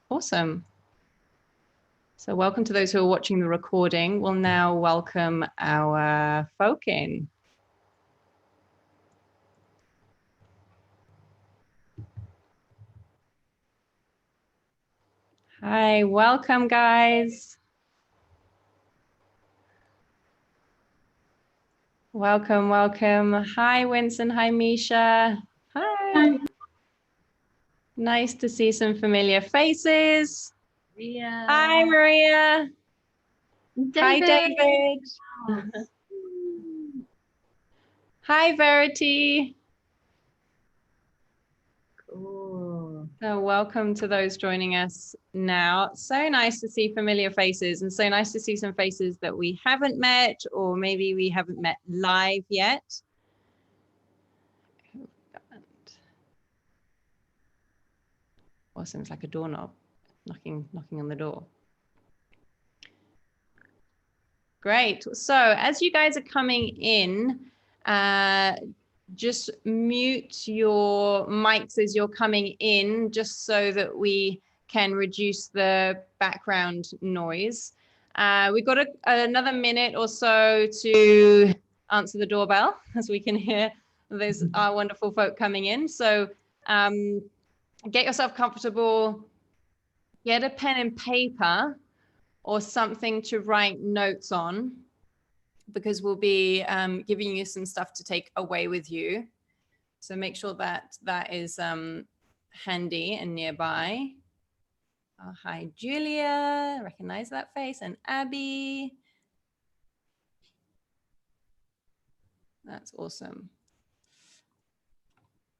Awesome. So welcome to those who are watching the recording. We'll now welcome our folk in. Hi, welcome guys. Welcome, welcome. Hi, Winston. Hi, Misha. Hi. Nice to see some familiar faces. Maria. Hi, Maria. David. Hi, David. Hi, Verity. Cool. So welcome to those joining us now. So nice to see familiar faces and so nice to see some faces that we haven't met or maybe we haven't met live yet. Awesome, it's like a doorknob knocking on the door. Great. So as you guys are coming in, just mute your mics as you're coming in, just so that we can reduce the background noise. We've got another minute or so to answer the doorbell as we can hear those wonderful folk coming in. So get yourself comfortable, get a pen and paper or something to write notes on, because we'll be giving you some stuff to take away with you. So make sure that that is handy and nearby. Oh, hi, Julia. I recognize that face. And Abby. That's awesome.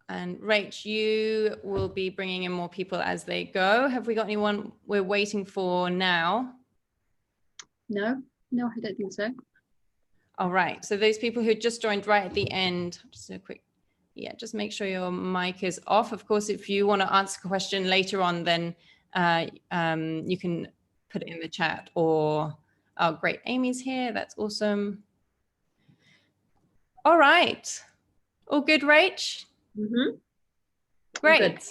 And Rach, you will be bringing in more people as they go. Have we got anyone we're waiting for now? No, I don't think so. All right. So those people who just joined right at the end, just a quick, yeah, just make sure your mic is off. Of course, if you want to answer a question later on, then you can put it in the chat or, oh, great. Amy's here. That's awesome. All right. All good, Rach? Mm-hmm. Great. Good.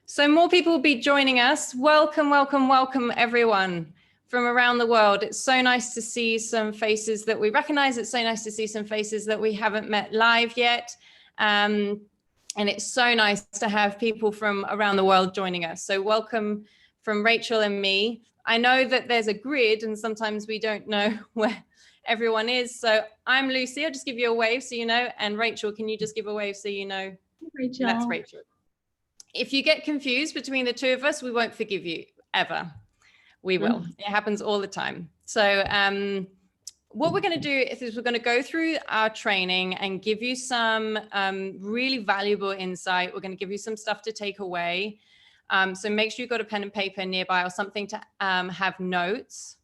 So more people will be joining us. Welcome, welcome, welcome, everyone from around the world. It's so nice to see some faces that we recognize. It's so nice to see some faces that we haven't met live yet. And it's so nice to have people from around the world joining us. So welcome from Rachel and me. I know that there's a grid and sometimes we don't know where everyone is. So I'm Lucy. I'll just give you a wave so you know. And Rachel, can you just give a wave so you know? Rachel. That's Rachel. If you get confused between the two of us, we won't forgive you ever. We will. It happens all the time. So what we're going to do is we're going to go through our training and give you some really valuable insight. We're going to give you some stuff to take away. So make sure you've got a pen and paper nearby or something to have notes.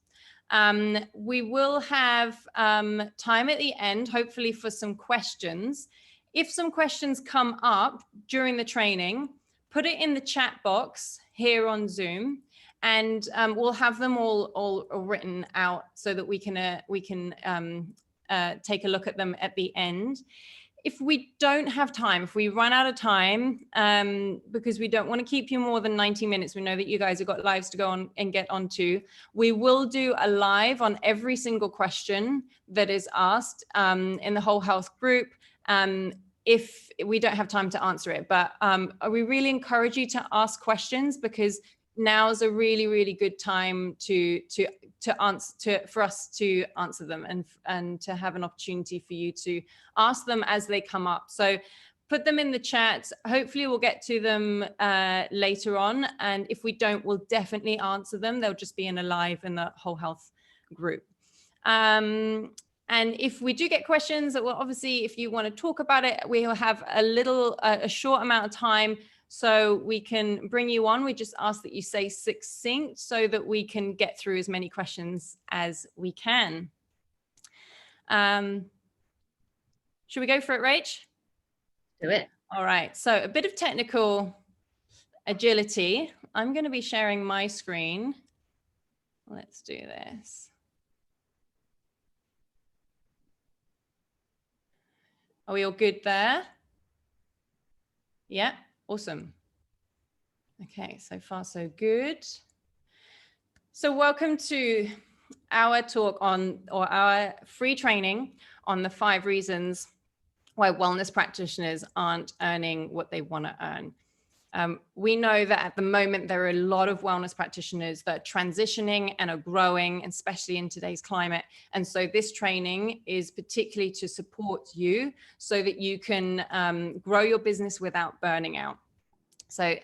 We will have time at the end, hopefully, for some questions. If some questions come up during the training, put it in the chat box here on Zoom. And we'll have them all written out so that we can take a look at them at the end. If we don't have time, if we run out of time, because we don't want to keep you more than 90 minutes, we know that you guys have got lives to go on and get onto, we will do a live on every single question that is asked in the whole health group. If we don't have time to answer it, but we really encourage you to ask questions, because now is a really, really good time for us to answer them and to have an opportunity for you to ask them as they come up. So put them in the chat. Hopefully we'll get to them later on. And if we don't, we'll definitely answer them. They'll just be in a live in the whole health group. And if we do get questions, well, obviously, if you want to talk about it, we'll have a short amount of time so we can bring you on. We just ask that you stay succinct so that we can get through as many questions as we can. Should we go for it, Rach? Do it. All right. So a bit of technical agility. I'm going to be sharing my screen. Let's do this. Are we all good there? Yeah, awesome. Okay, so far so good. So welcome to our talk on, or our free training on the 5 reasons why wellness practitioners aren't earning what they want to earn. We know that at the moment, there are a lot of wellness practitioners that are transitioning and are growing, especially in today's climate. And so this training is particularly to support you so that you can grow your business without burning out. So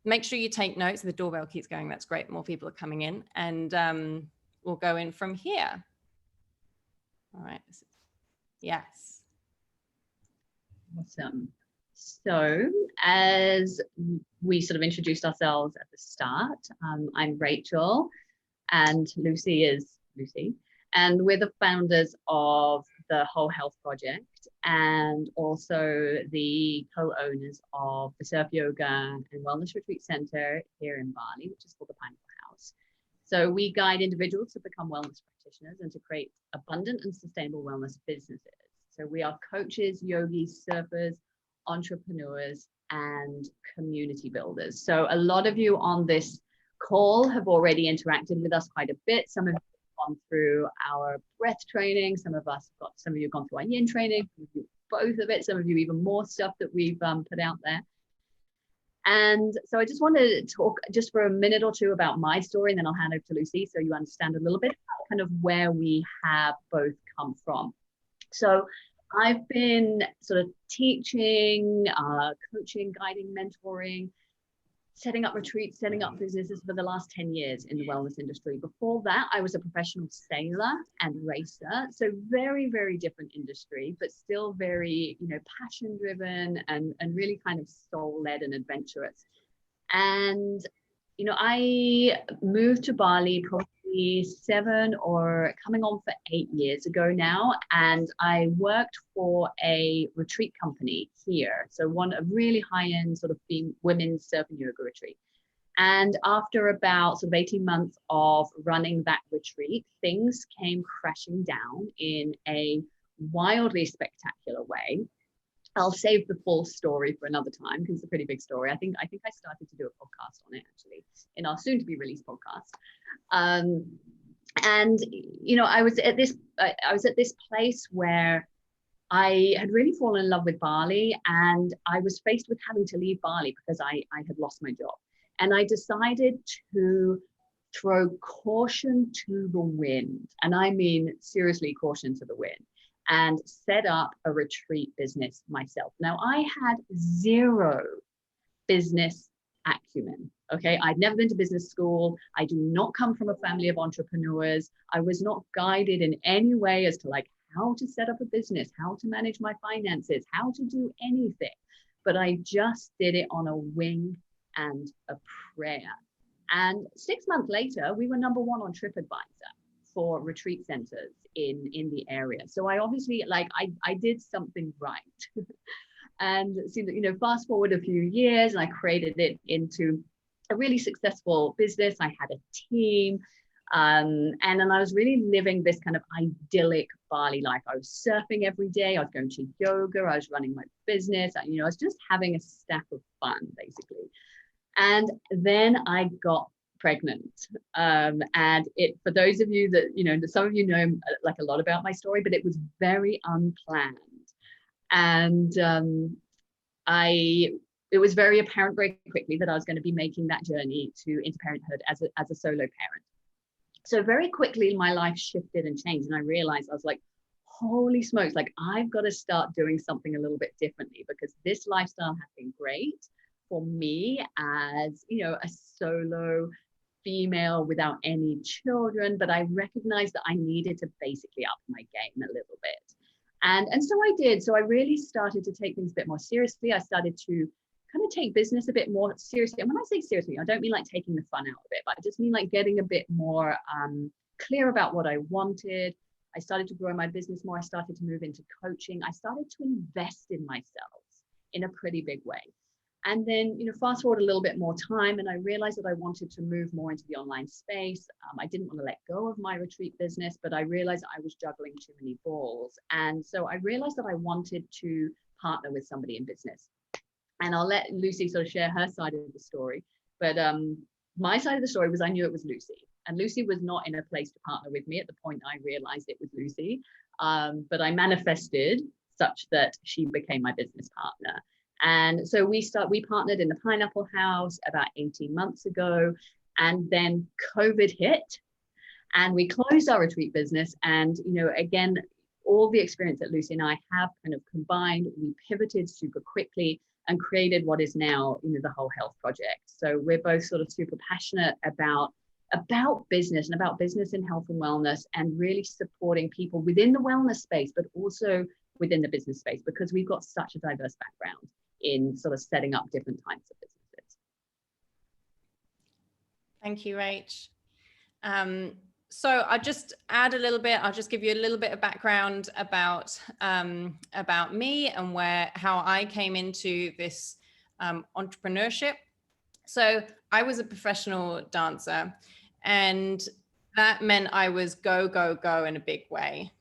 make sure you take notes. The doorbell keeps going. That's great. More people are coming in, and we'll go in from here. All right. Yes. Awesome. So as we sort of introduced ourselves at the start, I'm Rachel and Lucy is Lucy. And we're the founders of the Whole Health Project and also the co-owners of the Surf Yoga and Wellness Retreat Center here in Bali, which is called the Pineapple House. So we guide individuals to become wellness practitioners and to create abundant and sustainable wellness businesses. So we are coaches, yogis, surfers, entrepreneurs, and community builders. So a lot of you on this call have already interacted with us quite a bit. Some of you have gone through our breath training. Some of you have gone through our yin training, some of you both of it, some of you even more stuff that we've put out there. And so I just wanted to talk just for a minute or two about my story, and then I'll hand over to Lucy so you understand a little bit about kind of where we have both come from. So I've been sort of teaching, coaching, guiding, mentoring, setting up retreats, setting up businesses for the last 10 years in the wellness industry. Before that, I was a professional sailor and racer. So very, very different industry, but still very, passion driven and really kind of soul led and adventurous. And, I moved to Bali probably 7 or coming on for 8 years ago now. And I worked for a retreat company here. So a really high-end sort of women's surf and yoga retreat. And after about sort of 18 months of running that retreat, things came crashing down in a wildly spectacular way. I'll save the full story for another time because it's a pretty big story. I think I started to do a podcast on it actually in our soon to be released podcast. And I was at this place where I had really fallen in love with Bali, and I was faced with having to leave Bali because I had lost my job. And I decided to throw caution to the wind. And I mean, seriously, caution to the wind, and set up a retreat business myself. Now, I had zero business acumen. Okay, I'd never been to business school. I do not come from a family of entrepreneurs. I was not guided in any way as to how to set up a business, how to manage my finances, how to do anything. But I just did it on a wing and a prayer. And 6 months later, we were number 1 on TripAdvisor for retreat centers in the area. So I obviously I did something right. And fast forward a few years, and I created it into a really successful business. I had a team, and then I was really living this kind of idyllic Bali life. I was surfing every day. I was going to yoga. I was running my business. I was just having a stack of fun, basically. And then I got pregnant. And for those of you that, some of you know a lot about my story, but it was very unplanned. And it was very apparent very quickly that I was going to be making that journey into parenthood as a solo parent. So very quickly my life shifted and changed, and I realized I was like, holy smokes, I've got to start doing something a little bit differently, because this lifestyle has been great for me as a solo female without any children, but I recognized that I needed to basically up my game a little bit. And so I did. So I really started to take things a bit more seriously. I started to kind of take business a bit more seriously. And when I say seriously, I don't mean taking the fun out of it, but I just mean getting a bit more clear about what I wanted. I started to grow my business more. I started to move into coaching. I started to invest in myself in a pretty big way. And then, fast forward a little bit more time, and I realized that I wanted to move more into the online space. I didn't want to let go of my retreat business, but I realized I was juggling too many balls. And so I realized that I wanted to partner with somebody in business. And I'll let Lucy sort of share her side of the story. But my side of the story was I knew it was Lucy. And Lucy was not in a place to partner with me at the point I realized it was Lucy. But I manifested such that she became my business partner. And so we partnered in the Pineapple House about 18 months ago. And then COVID hit and we closed our retreat business. And, you know, again, all the experience that Lucy and I have kind of combined, we pivoted super quickly and created what is now, you know, the Whole Health Project. So we're both sort of super passionate about business and about business and health and wellness, and really supporting people within the wellness space, but also within the business space, because we've got such a diverse background in sort of setting up different types of businesses. Thank you, Rach. So I'll just add a little bit. I'll just give you a little bit of background about me and how I came into this entrepreneurship. So I was a professional dancer, and that meant I was go, go, go in a big way.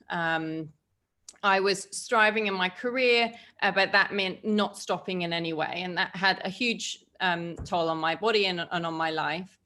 I was striving in my career, but that meant not stopping in any way. And that had a huge toll on my body and on my life.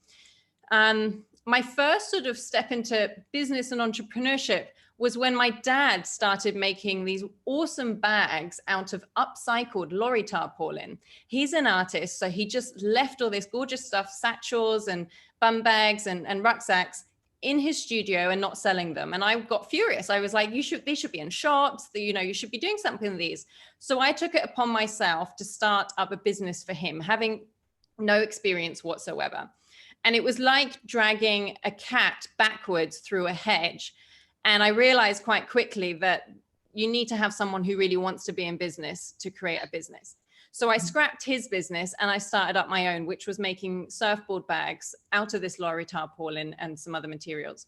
My first sort of step into business and entrepreneurship was when my dad started making these awesome bags out of upcycled lorry tarpaulin. He's an artist, so he just left all this gorgeous stuff, satchels and bum bags and rucksacks in his studio and not selling them. And I got furious. I was like, these should be in shops, you know, you should be doing something with these. So I took it upon myself to start up a business for him, having no experience whatsoever. And it was like dragging a cat backwards through a hedge. And I realized quite quickly that you need to have someone who really wants to be in business to create a business. So I scrapped his business and I started up my own, which was making surfboard bags out of this lorry tarpaulin and some other materials.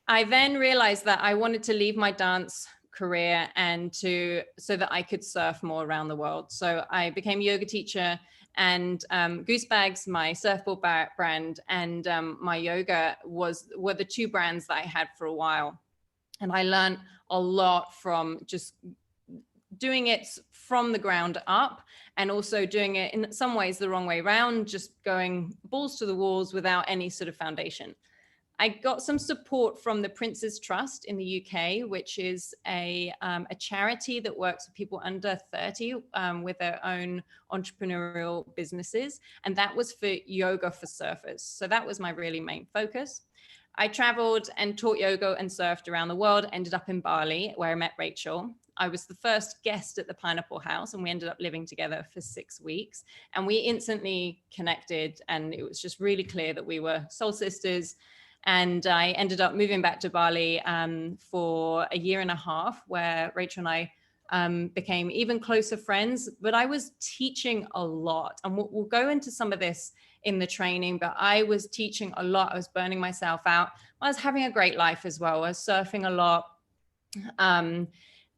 I then realized that I wanted to leave my dance career so that I could surf more around the world. So I became a yoga teacher, and Goose Bags, my surfboard brand, and my yoga were the two brands that I had for a while. And I learned a lot from just doing it from the ground up, and also doing it in some ways the wrong way around, just going balls to the walls without any sort of foundation. I got some support from the Prince's Trust in the UK, which is a charity that works with people under 30 with their own entrepreneurial businesses. And that was for yoga for surfers. So that was my really main focus. I traveled and taught yoga and surfed around the world, ended up in Bali, where I met Rachel. I was the first guest at the Pineapple House, and we ended up living together for 6 weeks. And we instantly connected, and it was just really clear that we were soul sisters. And I ended up moving back to Bali for a year and a half, where Rachel and I became even closer friends. But I was teaching a lot, and we'll go into some of this in the training, but I was teaching a lot. I was burning myself out. I was having a great life as well. I was surfing a lot.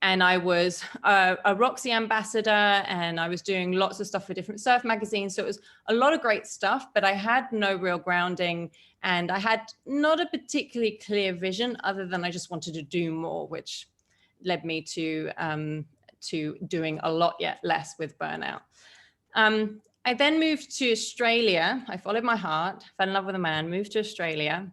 And I was a Roxy ambassador, and I was doing lots of stuff for different surf magazines. So it was a lot of great stuff, but I had no real grounding, and I had not a particularly clear vision other than I just wanted to do more, which led me to doing a lot yet less with burnout. I then moved to Australia. I followed my heart, fell in love with a man, moved to Australia,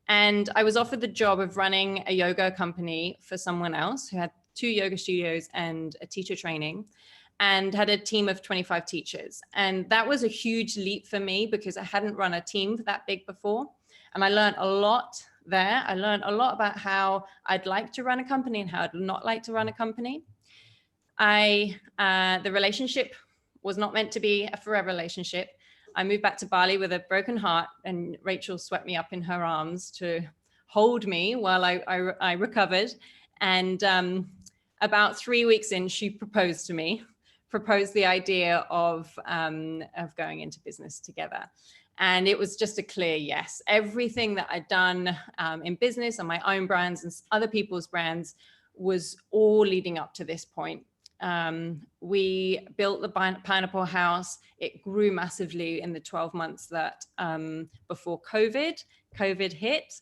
and I was offered the job of running a yoga company for someone else who had 2 yoga studios and a teacher training, and had a team of 25 teachers. And that was a huge leap for me because I hadn't run a team that big before. And I learned a lot there. I learned a lot about how I'd like to run a company and how I'd not like to run a company. The relationship was not meant to be a forever relationship. I moved back to Bali with a broken heart, and Rachel swept me up in her arms to hold me while I recovered. And about 3 weeks in, she proposed the idea of going into business together. And it was just a clear yes. Everything that I'd done in business and my own brands and other people's brands was all leading up to this point. We built the Pineapple House. It grew massively in the 12 months that before COVID hit.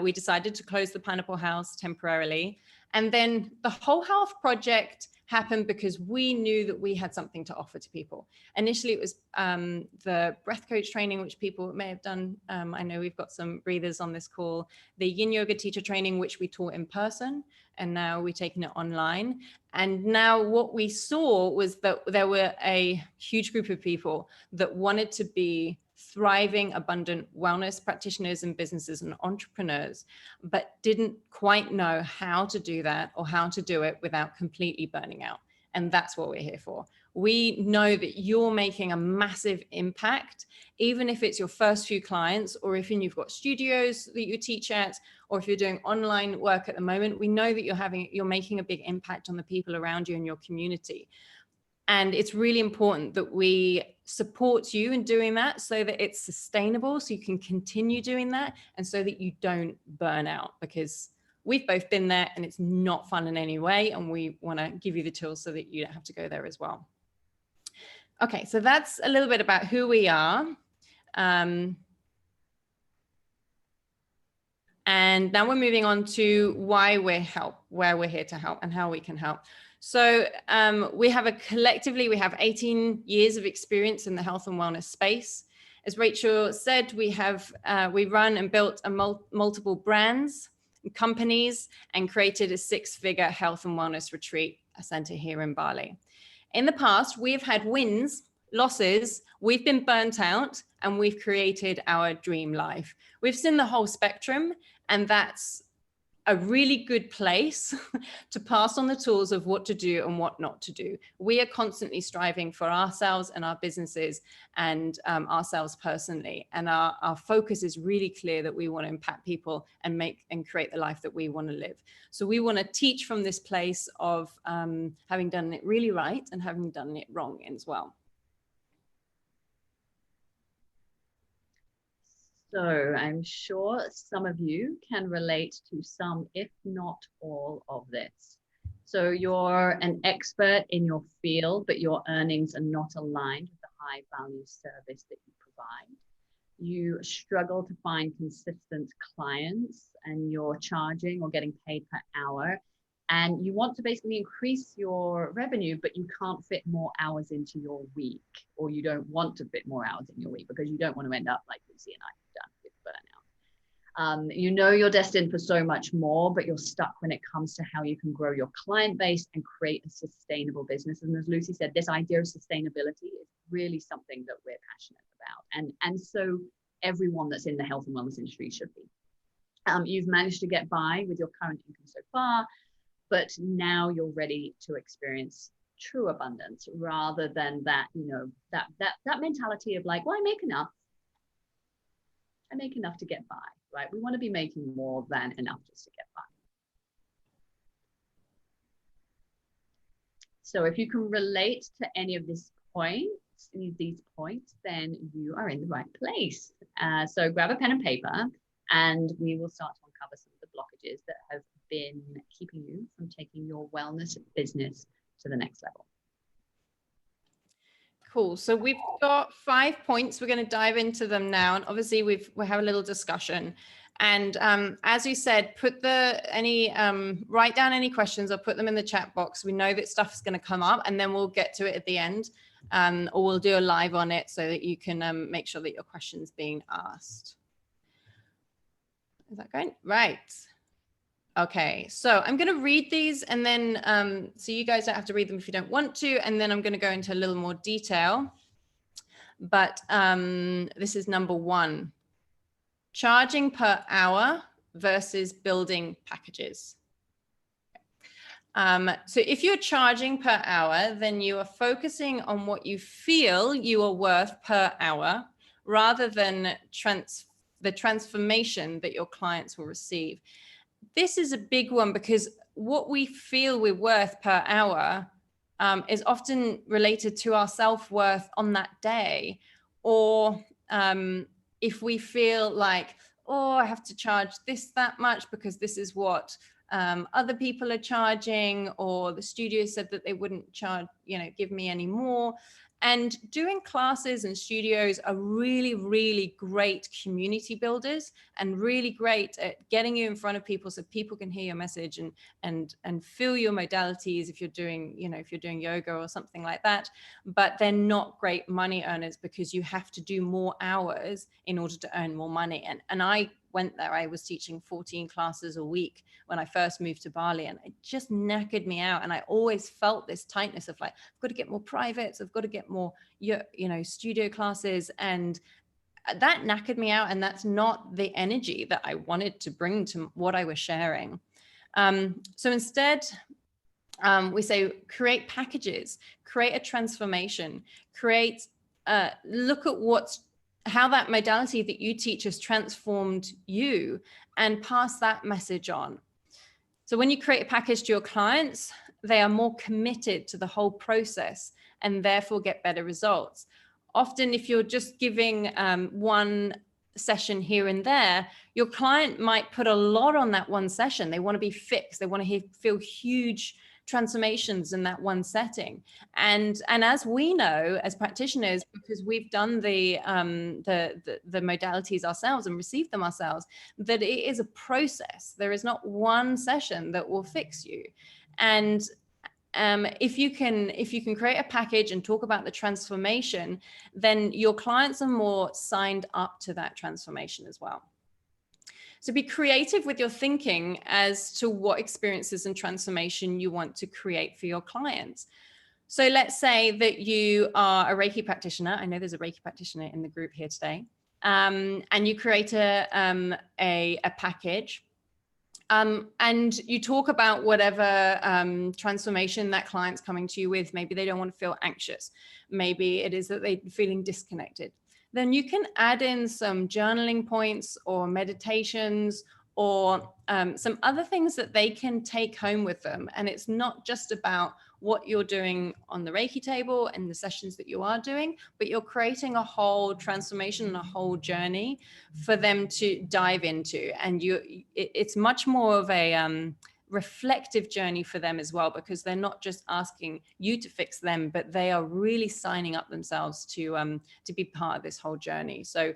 We decided to close the Pineapple House temporarily. And then the whole health project happened because we knew that we had something to offer to people. Initially, it was the breath coach training, which people may have done. I know we've got some breathers on this call. The yin yoga teacher training, which we taught in person, and now we're taking it online. And now what we saw was that there were a huge group of people that wanted to be thriving, abundant wellness practitioners and businesses and entrepreneurs, but didn't quite know how to do that or how to do it without completely burning out. And that's what we're here for. We know that you're making a massive impact, even if it's your first few clients, or if you've got studios that you teach at, or if you're doing online work at the moment. We know that you're making a big impact on the people around you in your community. And it's really important that we support you in doing that so that it's sustainable, so you can continue doing that, and so that you don't burn out, because we've both been there and it's not fun in any way. And we want to give you the tools so that you don't have to go there as well. Okay, so that's a little bit about who we are. And now we're moving on to why we're here to help and how we can help. So we have 18 years of experience in the health and wellness space. As Rachel said, we run and built multiple brands and companies and created a 6-figure health and wellness retreat center here in Bali. In the past, we've had wins, losses, we've been burnt out, and we've created our dream life. We've seen the whole spectrum, and that's a really good place to pass on the tools of what to do and what not to do. We are constantly striving for ourselves and our businesses and ourselves personally. And our focus is really clear that we want to impact people and make and create the life that we want to live. So we want to teach from this place of having done it really right and having done it wrong as well. So I'm sure some of you can relate to some, if not all, of this. So you're an expert in your field, but your earnings are not aligned with the high value service that you provide. You struggle to find consistent clients, and you're charging or getting paid per hour. And you want to basically increase your revenue, but you can't fit more hours into your week, or you don't want to fit more hours in your week because you don't want to end up like Lucy and I have done with burnout. You know you're destined for so much more, but you're stuck when it comes to how you can grow your client base and create a sustainable business. And as Lucy said, this idea of sustainability is really something that we're passionate about. And so everyone that's in the health and wellness industry should be. You've managed to get by with your current income so far, but now you're ready to experience true abundance rather than that, that mentality of like, well, I make enough to get by, right? We want to be making more than enough just to get by. So if you can relate to any of these points, then you are in the right place. So grab a pen and paper, and we will start to uncover some of the blockages that have been keeping you from taking your wellness business to the next level. Cool. So we've got 5 points. We're going to dive into them now. And obviously we have a little discussion. And as we said, write down any questions or put them in the chat box. We know that stuff is going to come up, and then we'll get to it at the end, or we'll do a live on it so that you can make sure that your question's being asked. Is that going? Right. Okay, so I'm going to read these, and then so you guys don't have to read them if you don't want to, and then I'm going to go into a little more detail. But this is number 1, charging per hour versus building packages. So if you're charging per hour, then you are focusing on what you feel you are worth per hour, rather than the transformation that your clients will receive. This is a big one, because what we feel we're worth per hour is often related to our self-worth on that day. Or if we feel like, oh, I have to charge that much because this is what other people are charging, or the studio said that they wouldn't charge, give me any more. And doing classes and studios are really, really great community builders and really great at getting you in front of people so people can hear your message and feel your modalities if you're doing, if you're doing yoga or something like that. But they're not great money earners because you have to do more hours in order to earn more money. And I went there. I was teaching 14 classes a week when I first moved to Bali, and it just knackered me out. And I always felt this tightness of like, I've got to get more privates, I've got to get more, studio classes. And that knackered me out. And that's not the energy that I wanted to bring to what I was sharing. So instead, we say create packages, create a transformation, look at how that modality that you teach has transformed you, and pass that message on. So when you create a package to your clients, they are more committed to the whole process and therefore get better results. Often, if you're just giving one session here and there, your client might put a lot on that one session. They want to be fixed. They want to feel huge transformations in that one setting. And as we know as practitioners, because we've done the modalities ourselves and received them ourselves, that it is a process. There is not one session that will fix you. And if you can create a package and talk about the transformation, then your clients are more signed up to that transformation as well. So be creative with your thinking as to what experiences and transformation you want to create for your clients. So let's say that you are a Reiki practitioner. I know there's a Reiki practitioner in the group here today. And you create a package. And you talk about whatever transformation that client's coming to you with. Maybe they don't want to feel anxious. Maybe it is that they're feeling disconnected. Then you can add in some journaling points or meditations or some other things that they can take home with them. And it's not just about what you're doing on the Reiki table and the sessions that you are doing, but you're creating a whole transformation and a whole journey for them to dive into. And it's much more of a reflective journey for them as well, because they're not just asking you to fix them, but they are really signing up themselves to be part of this whole journey. So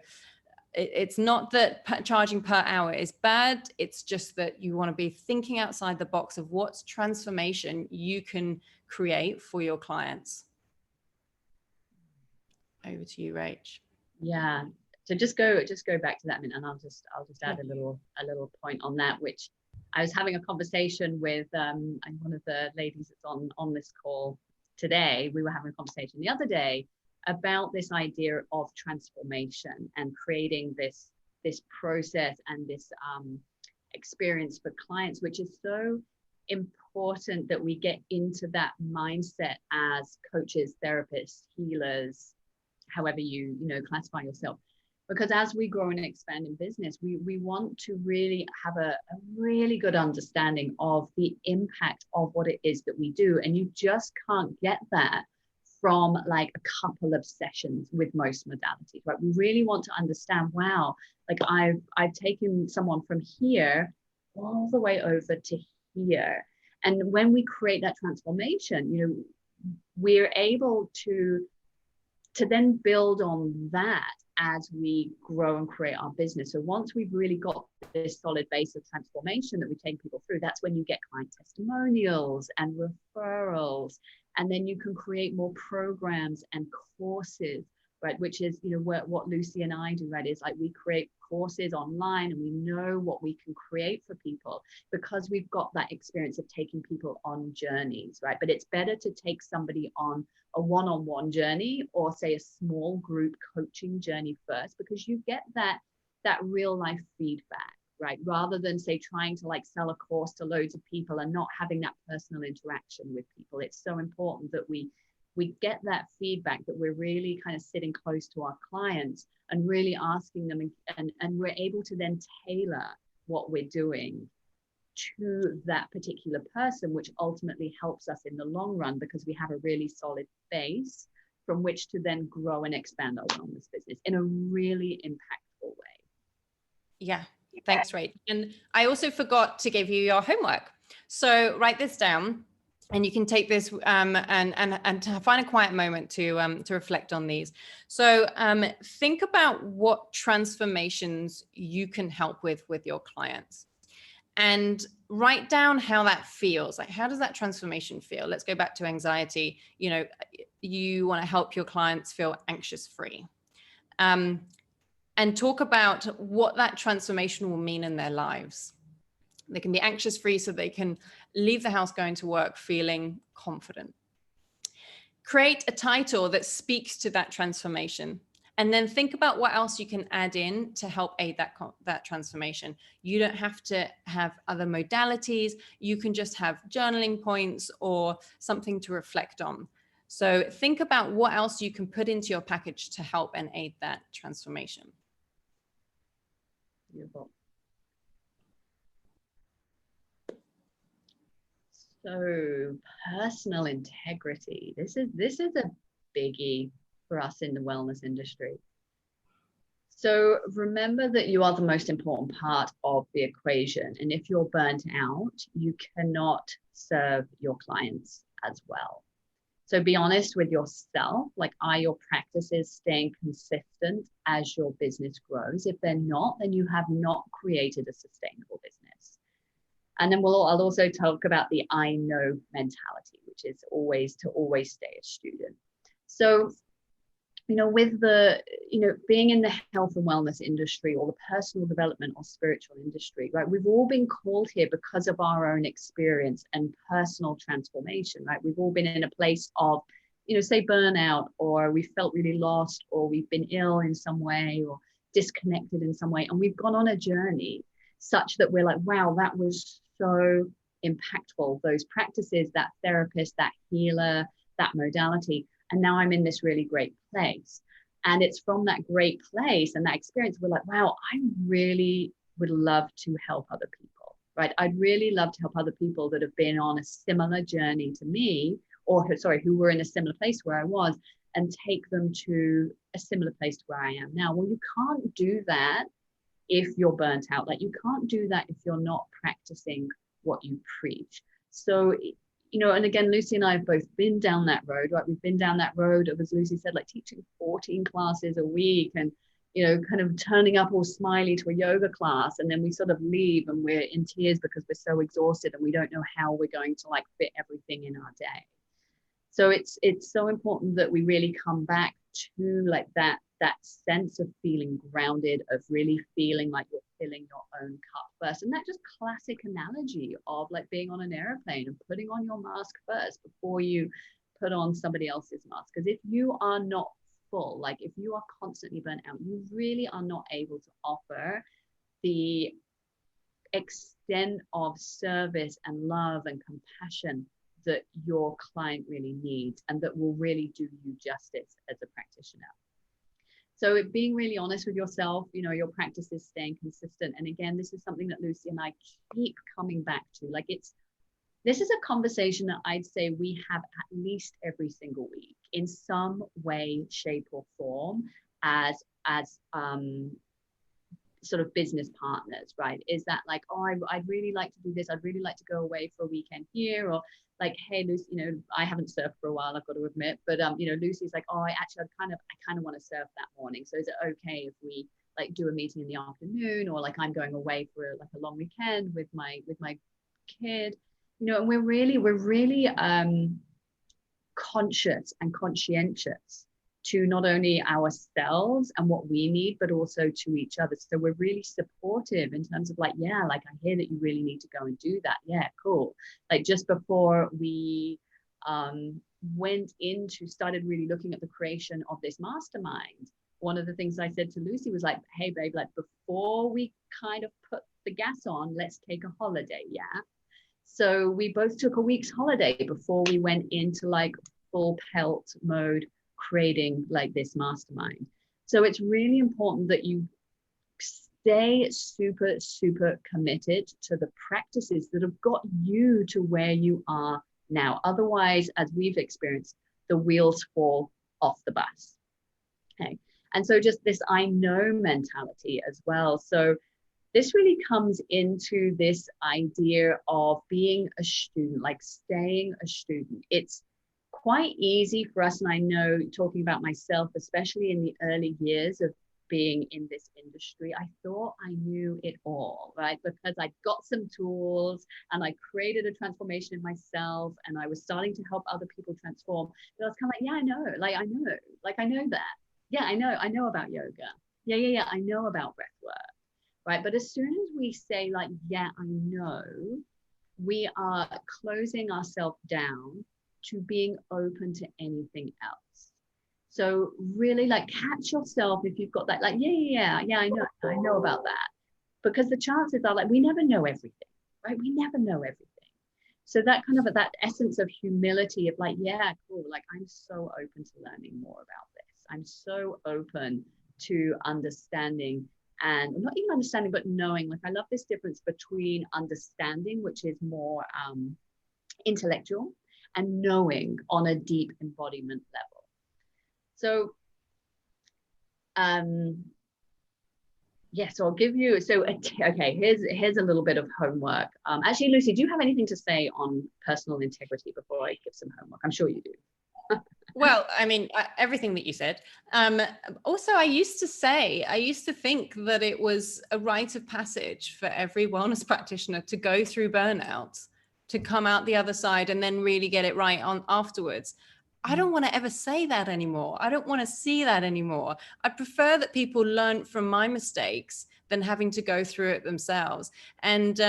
it's not that charging per hour is bad. It's just that you want to be thinking outside the box of what's transformation you can create for your clients. Over to you, Rach. Yeah. So just go back to that minute, and I'll just add a little point on that, which I was having a conversation with one of the ladies that's on this call today. We were having a conversation the other day about this idea of transformation and creating this process and this experience for clients, which is so important that we get into that mindset as coaches, therapists, healers, however you classify yourself. Because as we grow and expand in business, we want to really have a really good understanding of the impact of what it is that we do. And you just can't get that from like a couple of sessions with most modalities, right? We really want to understand, wow, like I've taken someone from here all the way over to here. And when we create that transformation, we're able to then build on that as we grow and create our business. So once we've really got this solid base of transformation that we take people through, that's when you get client testimonials and referrals. And then you can create more programs and courses, right? Which is, what Lucy and I do, right? Is like we create courses online, and we know what we can create for people because we've got that experience of taking people on journeys, right? But it's better to take somebody on a one-on-one journey, or say a small group coaching journey first, because you get that real life feedback, right? Rather than say trying to like sell a course to loads of people and not having that personal interaction with people. It's so important that we get that feedback, that we're really kind of sitting close to our clients and really asking them, and we're able to then tailor what we're doing to that particular person, which ultimately helps us in the long run because we have a really solid base from which to then grow and expand our wellness business in a really impactful way. Yeah, thanks, Rach. And I also forgot to give you your homework. So write this down. And you can take this and to find a quiet moment to reflect on these. So think about what transformations you can help with your clients, and write down how that feels. Like, how does that transformation feel? Let's go back to anxiety. You know, you want to help your clients feel anxious free, and talk about what that transformation will mean in their lives. They can be anxious free so they can leave the house going to work feeling confident. Create a title that speaks to that transformation. And then think about what else you can add in to help aid that transformation. You don't have to have other modalities. You can just have journaling points or something to reflect on. So think about what else you can put into your package to help and aid that transformation. Beautiful. So personal integrity. This is a biggie for us in the wellness industry. So remember that you are the most important part of the equation. And if you're burnt out, you cannot serve your clients as well. So be honest with yourself. Like, are your practices staying consistent as your business grows? If they're not, then you have not created a sustainable business. And then I'll also talk about the I know mentality, which is always stay a student. So, with being in the health and wellness industry, or the personal development or spiritual industry, right? We've all been called here because of our own experience and personal transformation, right? We've all been in a place of, say burnout, or we felt really lost, or we've been ill in some way, or disconnected in some way. And we've gone on a journey such that we're like, wow, that was so impactful. Those practices, that therapist, that healer, that modality. And now I'm in this really great place. And it's from that great place and that experience, we're like, wow, I really would love to help other people, right? I'd really love to help other people that have been on a similar journey to me, or who were in a similar place where I was, and take them to a similar place to where I am now. Well, you can't do that if you're burnt out. Like, you can't do that if you're not practicing what you preach. So, and again, Lucy and I have both been down that road, right? We've been down that road of, as Lucy said, like teaching 14 classes a week, and, kind of turning up all smiley to a yoga class. And then we sort of leave and we're in tears because we're so exhausted and we don't know how we're going to like fit everything in our day. So it's so important that we really come back to like that sense of feeling grounded, of really feeling like you're filling your own cup first. And that just classic analogy of like being on an airplane and putting on your mask first before you put on somebody else's mask. Because if you are not full, like if you are constantly burnt out, you really are not able to offer the extent of service and love and compassion that your client really needs, and that will really do you justice as a practitioner. So being really honest with yourself, your practice is staying consistent. And again, this is something that Lucy and I keep coming back to. Like, this is a conversation that I'd say we have at least every single week in some way, shape, or form as sort of business partners, right? Is that like, oh, I'd really like to do this. I'd really like to go away for a weekend here, or like, hey, Lucy, I haven't surfed for a while, I've got to admit, but Lucy's like, oh, I kind of want to surf that morning. So is it okay if we like do a meeting in the afternoon, or like I'm going away for like a long weekend with my kid, and we're really conscious and conscientious to not only ourselves and what we need, but also to each other. So we're really supportive in terms of like, yeah, like I hear that you really need to go and do that. Yeah, cool. Like just before we started really looking at the creation of this mastermind, one of the things I said to Lucy was like, hey babe, like before we kind of put the gas on, let's take a holiday. Yeah. So we both took a week's holiday before we went into like full pelt mode, creating like this mastermind. So it's really important that you stay super, super committed to the practices that have got you to where you are now. Otherwise, as we've experienced, the wheels fall off the bus. Okay. And so just this I know mentality as well. So this really comes into this idea of being a student, like staying a student. It's quite easy for us, and I know, talking about myself, especially in the early years of being in this industry, I thought I knew it all, right? Because I got some tools and I created a transformation in myself, and I was starting to help other people transform. But I was kind of like, yeah, I know that. Yeah, I know about yoga. Yeah, I know about breath work, right? But as soon as we say like, yeah, I know, we are closing ourselves down to being open to anything else. So really, like, catch yourself if you've got that, like, yeah, I know about that. Because the chances are, like, we never know everything, right? We never know everything. So that kind of, that essence of humility of like, yeah, cool, like, I'm so open to learning more about this. I'm so open to understanding, and not even understanding, but knowing. Like, I love this difference between understanding, which is more intellectual, and knowing on a deep embodiment level. So so I'll give you, okay, here's a little bit of homework. Actually, Lucy, do you have anything to say on personal integrity before I give some homework? I'm sure you do. Well, I mean, everything that you said. Also, I used to think that it was a rite of passage for every wellness practitioner to go through burnout, to come out the other side and then really get it right on afterwards. I don't want to ever say that anymore. I don't want to see that anymore. I prefer that people learn from my mistakes than having to go through it themselves. And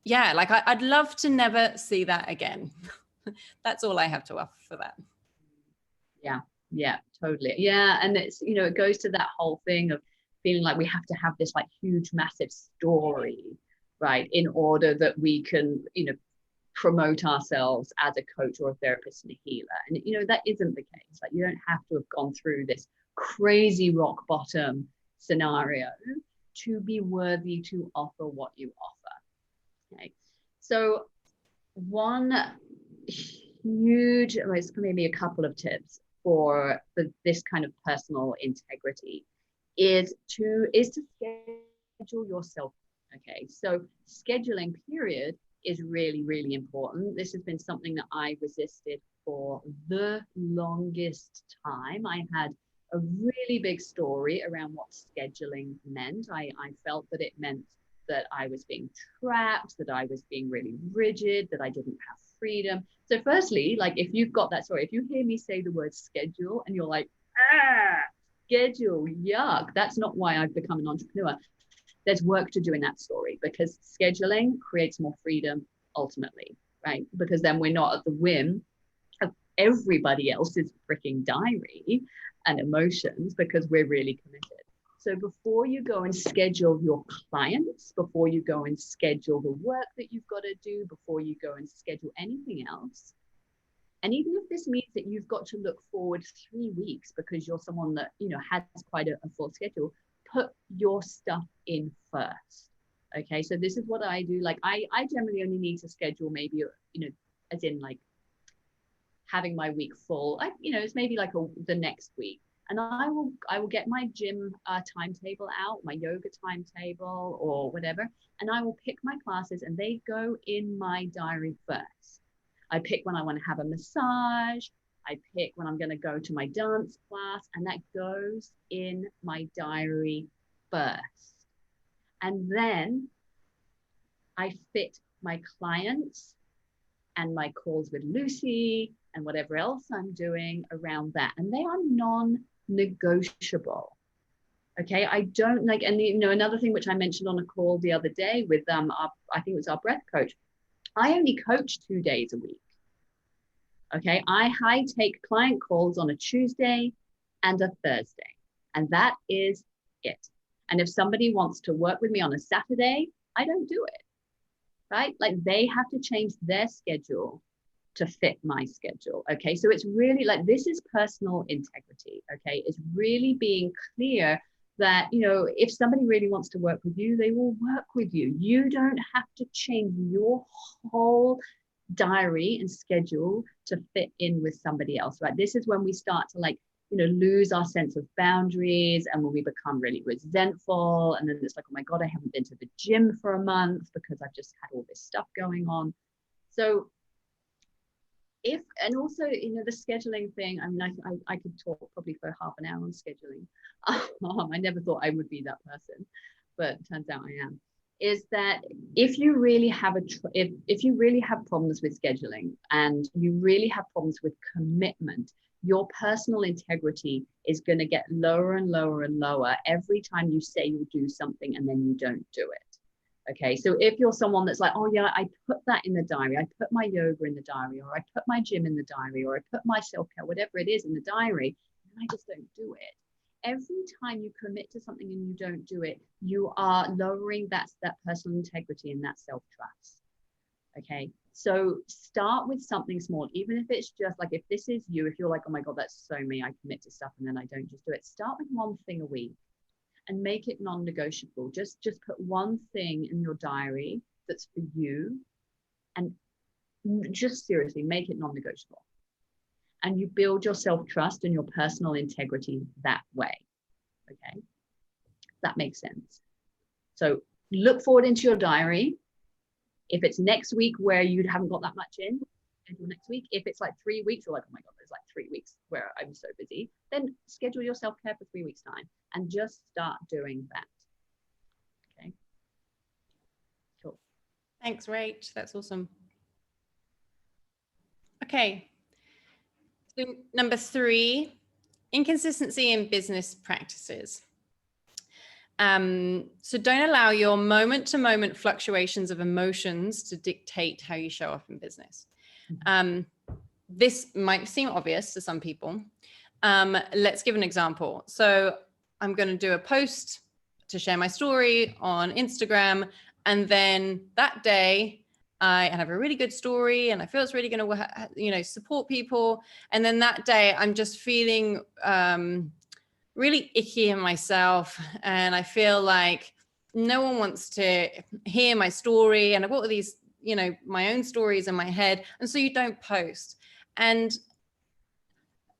like I'd love to never see that again. That's all I have to offer for that. Yeah, totally. Yeah, and it's, it goes to that whole thing of feeling like we have to have this like huge, massive story, right, in order that we can, promote ourselves as a coach or a therapist and a healer. And that isn't the case. Like, you don't have to have gone through this crazy rock bottom scenario to be worthy to offer what you offer. Okay, so one huge, it's maybe a couple of tips for this kind of personal integrity is to schedule yourself. Okay, so scheduling period is really, really important. This has been something that I resisted for the longest time. I had a really big story around what scheduling meant. I felt that it meant that I was being trapped, that I was being really rigid, that I didn't have freedom. So firstly, like, if you've got that story, if you hear me say the word schedule and you're like, schedule, yuck, that's not why I've become an entrepreneur. There's work to do in that story, because scheduling creates more freedom ultimately, right? Because then we're not at the whim of everybody else's freaking diary and emotions, because we're really committed. So before you go and schedule your clients, before you go and schedule the work that you've got to do, before you go and schedule anything else, and even if this means that you've got to look forward 3 weeks because you're someone that, has quite a full schedule, put your stuff in first. Okay, so this is what I do. Like, I generally only need to schedule maybe, as in like having my week full. It's maybe like the next week. And I will get my gym timetable out, my yoga timetable or whatever, and I will pick my classes and they go in my diary first. I pick when I want to have a massage. I pick when I'm going to go to my dance class, and that goes in my diary first. And then I fit my clients and my calls with Lucy and whatever else I'm doing around that. And they are non-negotiable. Okay, I don't like, and another thing which I mentioned on a call the other day with I think it was our breath coach, I only coach 2 days a week. Okay, I take client calls on a Tuesday and a Thursday, and that is it. And if somebody wants to work with me on a Saturday, I don't do it, right? Like, they have to change their schedule to fit my schedule. Okay, so it's really like, this is personal integrity. Okay, it's really being clear that, if somebody really wants to work with you, they will work with you. You don't have to change your whole diary and schedule to fit in with somebody else, right? This is when we start to like lose our sense of boundaries, and when we become really resentful, and then it's like, oh my God, I haven't been to the gym for a month because I've just had all this stuff going on. So and also, the scheduling thing, I mean, I could talk probably for half an hour on scheduling. I never thought I would be that person, but turns out I am. Is that if you really have if you really have problems with scheduling, and you really have problems with commitment, your personal integrity is going to get lower and lower and lower every time you say you'll do something and then you don't do it. Okay, so if you're someone that's like, oh yeah, I put that in the diary, I put my yoga in the diary, or I put my gym in the diary, or I put my self-care, whatever it is, in the diary, and I just don't do it. Every time you commit to something and you don't do it, you are lowering that personal integrity and that self-trust. Okay, so start with something small, even if it's just like, if this is you, if you're like, oh my God, that's so me, I commit to stuff and then I don't just do it. Start with one thing a week and make it non-negotiable. Just put one thing in your diary that's for you, and just seriously make it non-negotiable. And you build your self-trust and your personal integrity that way. Okay, that makes sense. So look forward into your diary. If it's next week where you haven't got that much in, schedule next week. If it's like 3 weeks, you're like, oh my God, there's like 3 weeks where I'm so busy, then schedule your self-care for 3 weeks time and just start doing that. Okay, cool. Thanks, Rach. That's awesome. Okay. So number 3, inconsistency in business practices. So don't allow your moment-to-moment fluctuations of emotions to dictate how you show up in business. This might seem obvious to some people. Let's give an example. So I'm going to do a post to share my story on Instagram, and then that day I have a really good story and I feel it's really going to, support people. And then that day I'm just feeling really icky in myself, and I feel like no one wants to hear my story, and I've got all these, my own stories in my head, and so you don't post. And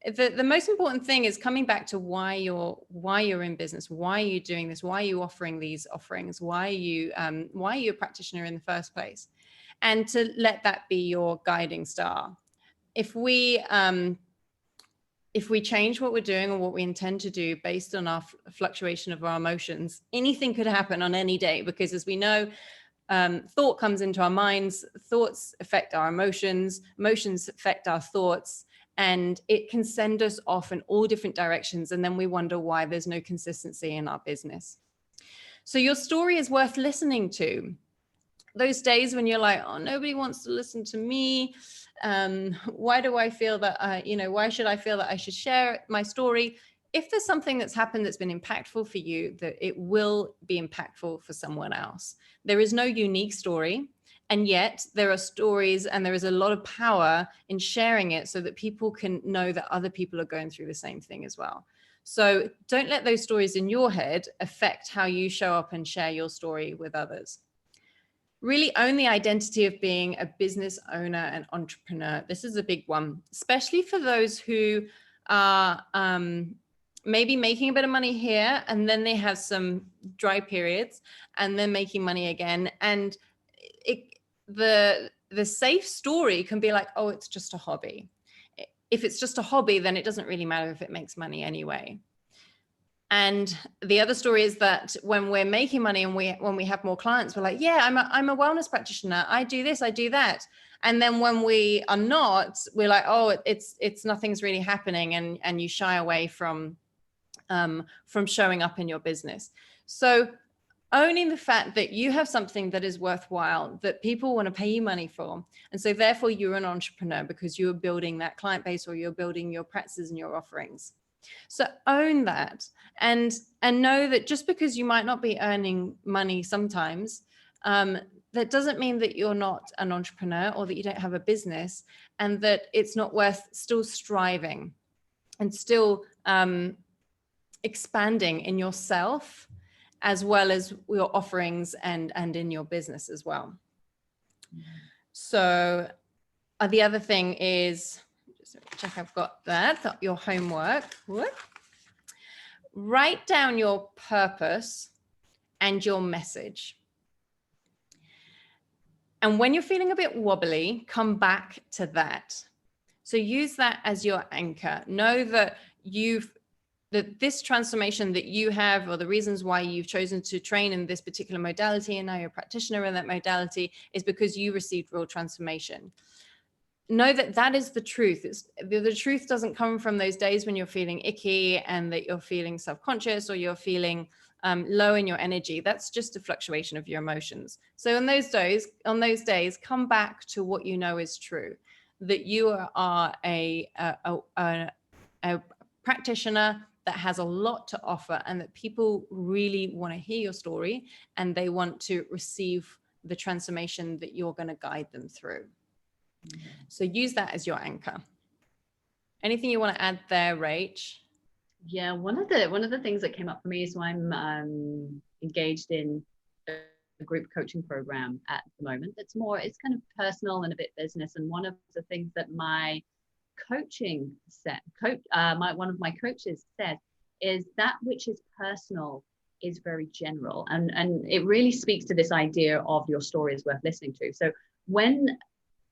the most important thing is coming back to why you're in business. Why are you doing this? Why are you offering these offerings? Why are you a practitioner in the first place? And to let that be your guiding star. If we change what we're doing or what we intend to do based on our fluctuation of our emotions, anything could happen on any day, because as we know, thought comes into our minds, thoughts affect our emotions, emotions affect our thoughts, and it can send us off in all different directions. And then we wonder why there's no consistency in our business. So your story is worth listening to. Those days when you're like, oh, nobody wants to listen to me. Why do I feel that, why should I feel that I should share my story? If there's something that's happened that's been impactful for you, that it will be impactful for someone else. There is no unique story. And yet there are stories, and there is a lot of power in sharing it so that people can know that other people are going through the same thing as well. So don't let those stories in your head affect how you show up and share your story with others. Really own the identity of being a business owner and entrepreneur. This is a big one, especially for those who are maybe making a bit of money here, and then they have some dry periods, and then making money again. And the safe story can be like, oh, it's just a hobby. If it's just a hobby, then it doesn't really matter if it makes money anyway. And the other story is that when we're making money and when we have more clients, we're like, yeah, I'm a wellness practitioner. I do this, I do that. And then when we are not, we're like, oh, it's nothing's really happening. And you shy away from showing up in your business. So owning the fact that you have something that is worthwhile, that people want to pay you money for. And so therefore you're an entrepreneur because you're building that client base, or you're building your practices and your offerings. So own that, and know that just because you might not be earning money sometimes, that doesn't mean that you're not an entrepreneur or that you don't have a business, and that it's not worth still striving and still expanding in yourself, as well as your offerings and in your business as well. So the other thing is, So check I've got that, your homework. Whoop. Write down your purpose and your message. And when you're feeling a bit wobbly, come back to that. So use that as your anchor. Know that this transformation that you have, or the reasons why you've chosen to train in this particular modality and now you're a practitioner in that modality, is because you received real transformation. Know that that is the truth. The truth doesn't come from those days when you're feeling icky and that you're feeling self-conscious or you're feeling low in your energy. That's just a fluctuation of your emotions. So on those days, come back to what you know is true, that you are a practitioner that has a lot to offer, and that people really want to hear your story and they want to receive the transformation that you're going to guide them through. So use that as your anchor. Anything you want to add there, Rach? Yeah, one of the things that came up for me is, so I'm engaged in a group coaching program at the moment. It's kind of personal and a bit business. And one of the things that my coaching one of my coaches said is that which is personal is very general, and it really speaks to this idea of your story is worth listening to. So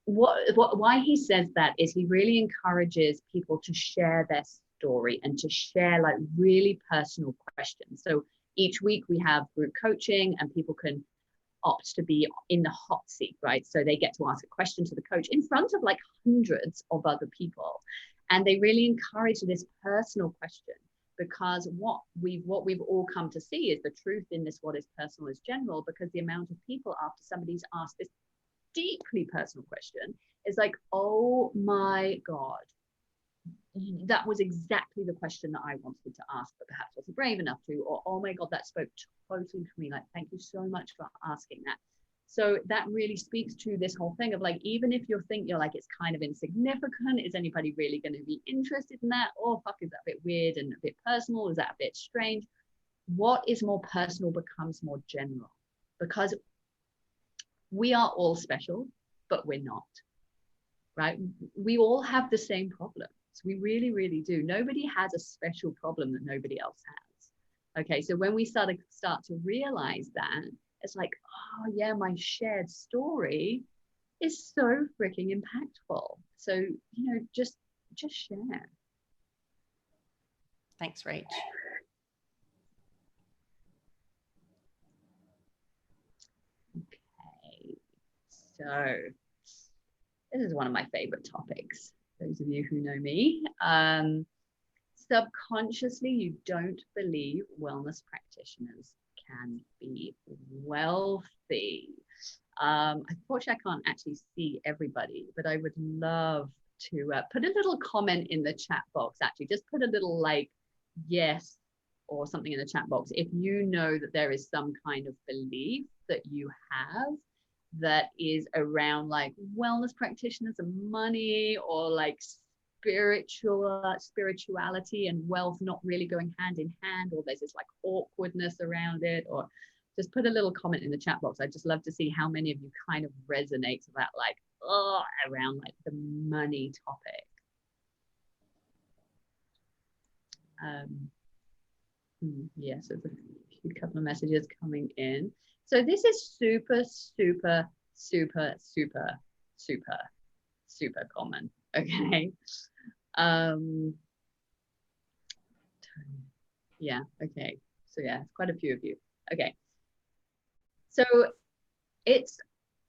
why he says that is he really encourages people to share their story and to share like really personal questions. So each week we have group coaching and people can opt to be in the hot seat, right? So they get to ask a question to the coach in front of like hundreds of other people. And they really encourage this personal question, because what we've all come to see is the truth in this what is personal is general, because the amount of people after somebody's asked this deeply personal question is like, oh my God, that was exactly the question that I wanted to ask, but perhaps wasn't brave enough to, or oh my God, that spoke totally to me. Like, thank you so much for asking that. So that really speaks to this whole thing of like, even if you're like, it's kind of insignificant, is anybody really going to be interested in that? Oh, fuck, is that a bit weird and a bit personal? Is that a bit strange? What is more personal becomes more general, because we are all special, but we're not, right? We all have the same problems. We really, really do. Nobody has a special problem that nobody else has. Okay, so when we start to realize that, it's like, oh yeah, my shared story is so freaking impactful. So, just share. Thanks, Rach. Okay, so this is one of my favorite topics. Those of you who know me, subconsciously, you don't believe wellness practitioners can be wealthy. Unfortunately, I can't actually see everybody, but I would love to put a little comment in the chat box. Actually, just put a little like yes or something in the chat box if you know that there is some kind of belief that you have that is around like wellness practitioners and money, or like spirituality and wealth not really going hand in hand, or there's this like awkwardness around it. Or just put a little comment in the chat box. I'd just love to see how many of you kind of resonate to that, like around like the money topic. Yes, there's a couple of messages coming in. So this is super, super, super, super, super, super common. Okay. Yeah, okay. So yeah, quite a few of you. Okay. So it's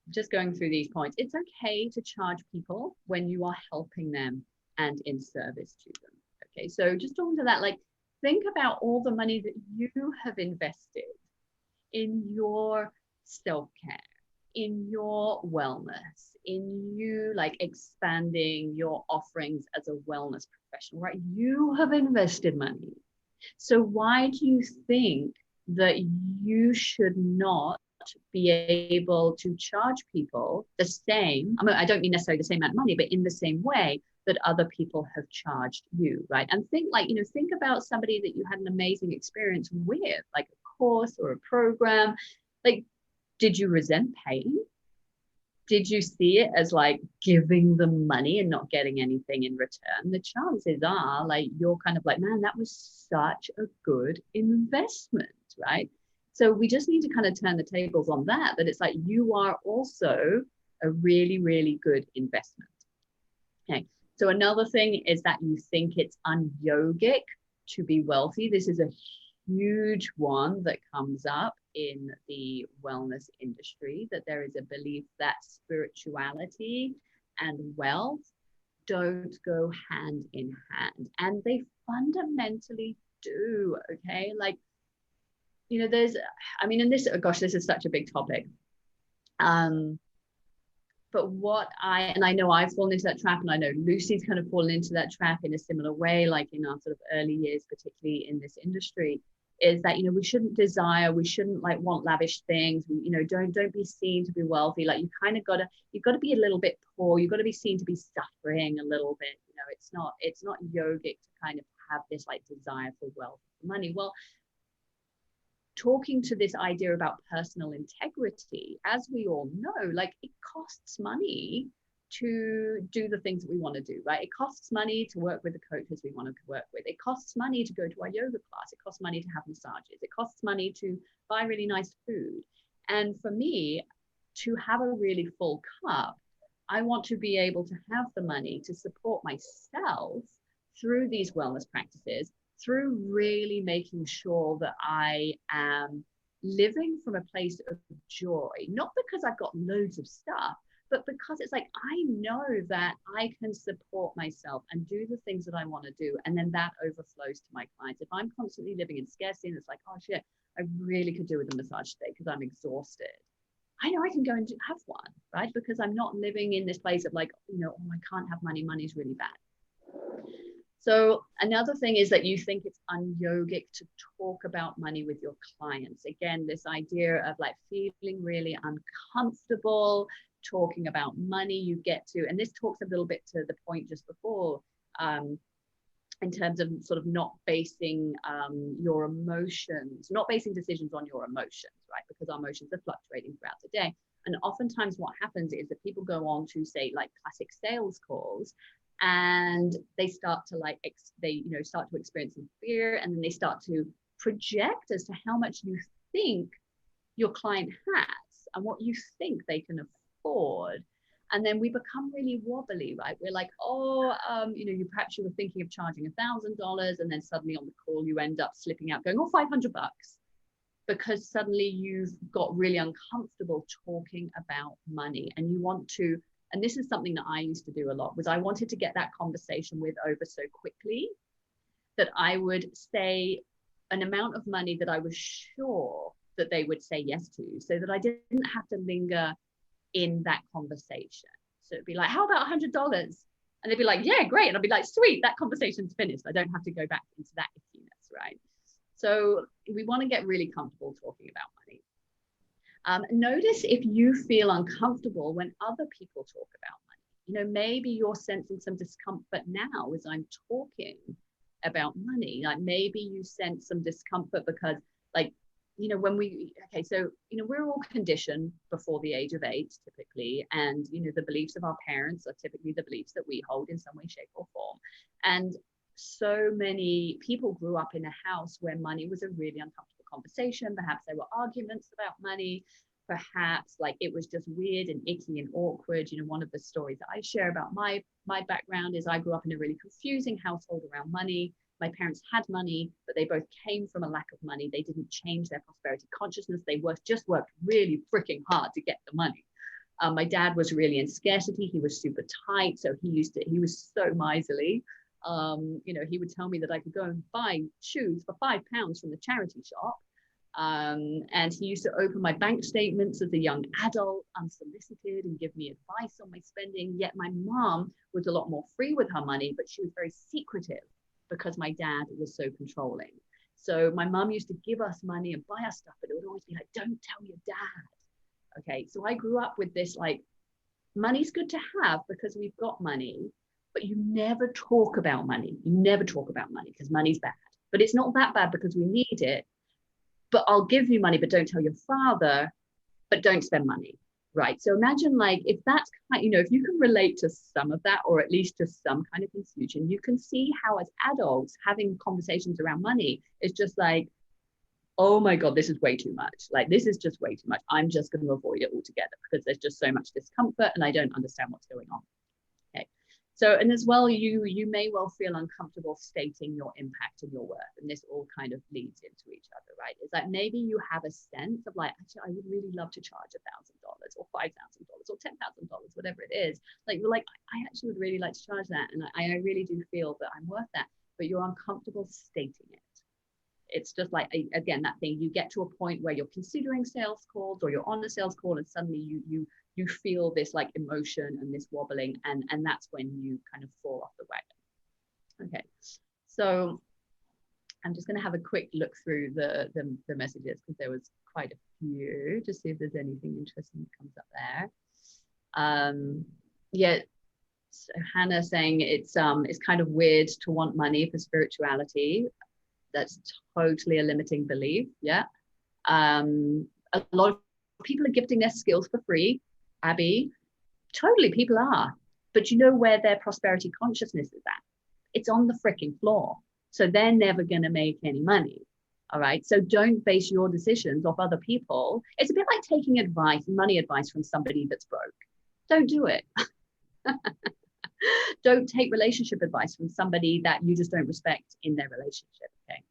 just going through these points. It's okay to charge people when you are helping them and in service to them. Okay, so just talking to that, like, think about all the money that you have invested in your self-care, in your wellness, in you like expanding your offerings as a wellness professional, right? You have invested money. So why do you think that you should not be able to charge people the same? I mean, I don't mean necessarily the same amount of money, but in the same way that other people have charged you, right? And think about somebody that you had an amazing experience with, like a course or a program. Like, did you resent paying? did you see it as like giving them money and not getting anything in return? The chances are like you're kind of like, man, that was such a good investment, right? So we just need to kind of turn the tables on that it's like you are also a really, really good investment. Okay. So another thing is that you think it's un-yogic to be wealthy. This is a huge one that comes up in the wellness industry, that there is a belief that spirituality and wealth don't go hand in hand, and they fundamentally do. Okay, like, you know, there's, I mean, and this, oh gosh, this is such a big topic. But what I know I've fallen into that trap, and I know Lucy's kind of fallen into that trap in a similar way, like in our sort of early years, particularly in this industry, is that, you know, we shouldn't desire, we shouldn't like want lavish things, you know, don't be seen to be wealthy. Like you kind of you've got to be a little bit poor, you've got to be seen to be suffering a little bit. You know, it's not yogic to kind of have this like desire for wealth, for money. Well, talking to this idea about personal integrity, as we all know, like it costs money to do the things that we want to do, right? It costs money to work with the coaches we want to work with. It costs money to go to our yoga class. It costs money to have massages. It costs money to buy really nice food. And for me, to have a really full cup, I want to be able to have the money to support myself through these wellness practices, through really making sure that I am living from a place of joy, not because I've got loads of stuff, but because it's like, I know that I can support myself and do the things that I want to do. And then that overflows to my clients. If I'm constantly living in scarcity and it's like, oh shit, I really could do with a massage today because I'm exhausted, I know I can go and have one, right? Because I'm not living in this place of like, you know, oh, I can't have money. Money's really bad. So another thing is that you think it's un-yogic to talk about money with your clients. Again, this idea of like feeling really uncomfortable talking about money, you get to, and this talks a little bit to the point just before, in terms of sort of not basing your emotions, not basing decisions on your emotions, right? Because our emotions are fluctuating throughout the day. And oftentimes what happens is that people go on to say like classic sales calls, and they start to like, start to experience some fear, and then they start to project as to how much you think your client has and what you think they can afford. And then we become really wobbly, right? We're like, oh, perhaps you were thinking of charging $1,000, and then suddenly on the call you end up slipping out going, oh, $500, because suddenly you've got really uncomfortable talking about money, and you want to. And this is something that I used to do a lot, was I wanted to get that conversation over so quickly that I would say an amount of money that I was sure that they would say yes to, so that I didn't have to linger in that conversation. So it'd be like, how about $100? And they'd be like, yeah, great. And I'd be like, sweet, that conversation's finished. I don't have to go back into that ickiness, right? So we want to get really comfortable talking about money. Notice if you feel uncomfortable when other people talk about money. You know, maybe you're sensing some discomfort now as I'm talking about money. Like maybe you sense some discomfort because, like, you know, we're all conditioned before the age of 8 typically, and you know, the beliefs of our parents are typically the beliefs that we hold in some way, shape, or form. And so many people grew up in a house where money was a really uncomfortable conversation. Perhaps there were arguments about money. Perhaps like it was just weird and icky and awkward. You know, one of the stories that I share about my background is I grew up in a really confusing household around money. My parents had money, but they both came from a lack of money. They didn't change their prosperity consciousness. They just worked really freaking hard to get the money. My dad was really in scarcity. He was super tight. So he was so miserly. He would tell me that I could go and buy shoes for £5 from the charity shop. And he used to open my bank statements as a young adult unsolicited and give me advice on my spending. Yet my mom was a lot more free with her money, but she was very secretive because my dad was so controlling. So my mom used to give us money and buy us stuff, but it would always be like, don't tell your dad. Okay, so I grew up with this, like, money's good to have because we've got money, but you never talk about money. You never talk about money because money's bad. But it's not that bad because we need it. But I'll give you money, but don't tell your father, but don't spend money. right? So imagine like, if that's kind, you know, if you can relate to some of that, or at least to some kind of confusion, you can see how as adults having conversations around money is just like, oh my God, this is way too much. Like, this is just way too much. I'm just going to avoid it altogether because there's just so much discomfort and I don't understand what's going on. Okay. So, and as well, you may well feel uncomfortable stating your impact and your worth. And this all kind of leads into each other, right? It's like maybe you have a sense of like, actually, I would really love to charge $1,000 or $5,000 or $10,000, whatever it is. Like, you're like, I actually would really like to charge that. And I really do feel that I'm worth that, but you're uncomfortable stating it. It's just like, again, that thing, you get to a point where you're considering sales calls or you're on a sales call and suddenly you feel this like emotion and this wobbling, and that's when you kind of fall off the wagon. Okay, so I'm just going to have a quick look through the messages because there was quite a few to see if there's anything interesting that comes up there. Yeah, so Hannah saying it's kind of weird to want money for spirituality. That's totally a limiting belief. Yeah. A lot of people are gifting their skills for free, Abby. Totally, people are. But you know where their prosperity consciousness is at? It's on the freaking floor. So they're never going to make any money. All right. So don't base your decisions off other people. It's a bit like taking advice, money advice from somebody that's broke. Don't do it. Don't take relationship advice from somebody that you just don't respect in their relationship. Okay.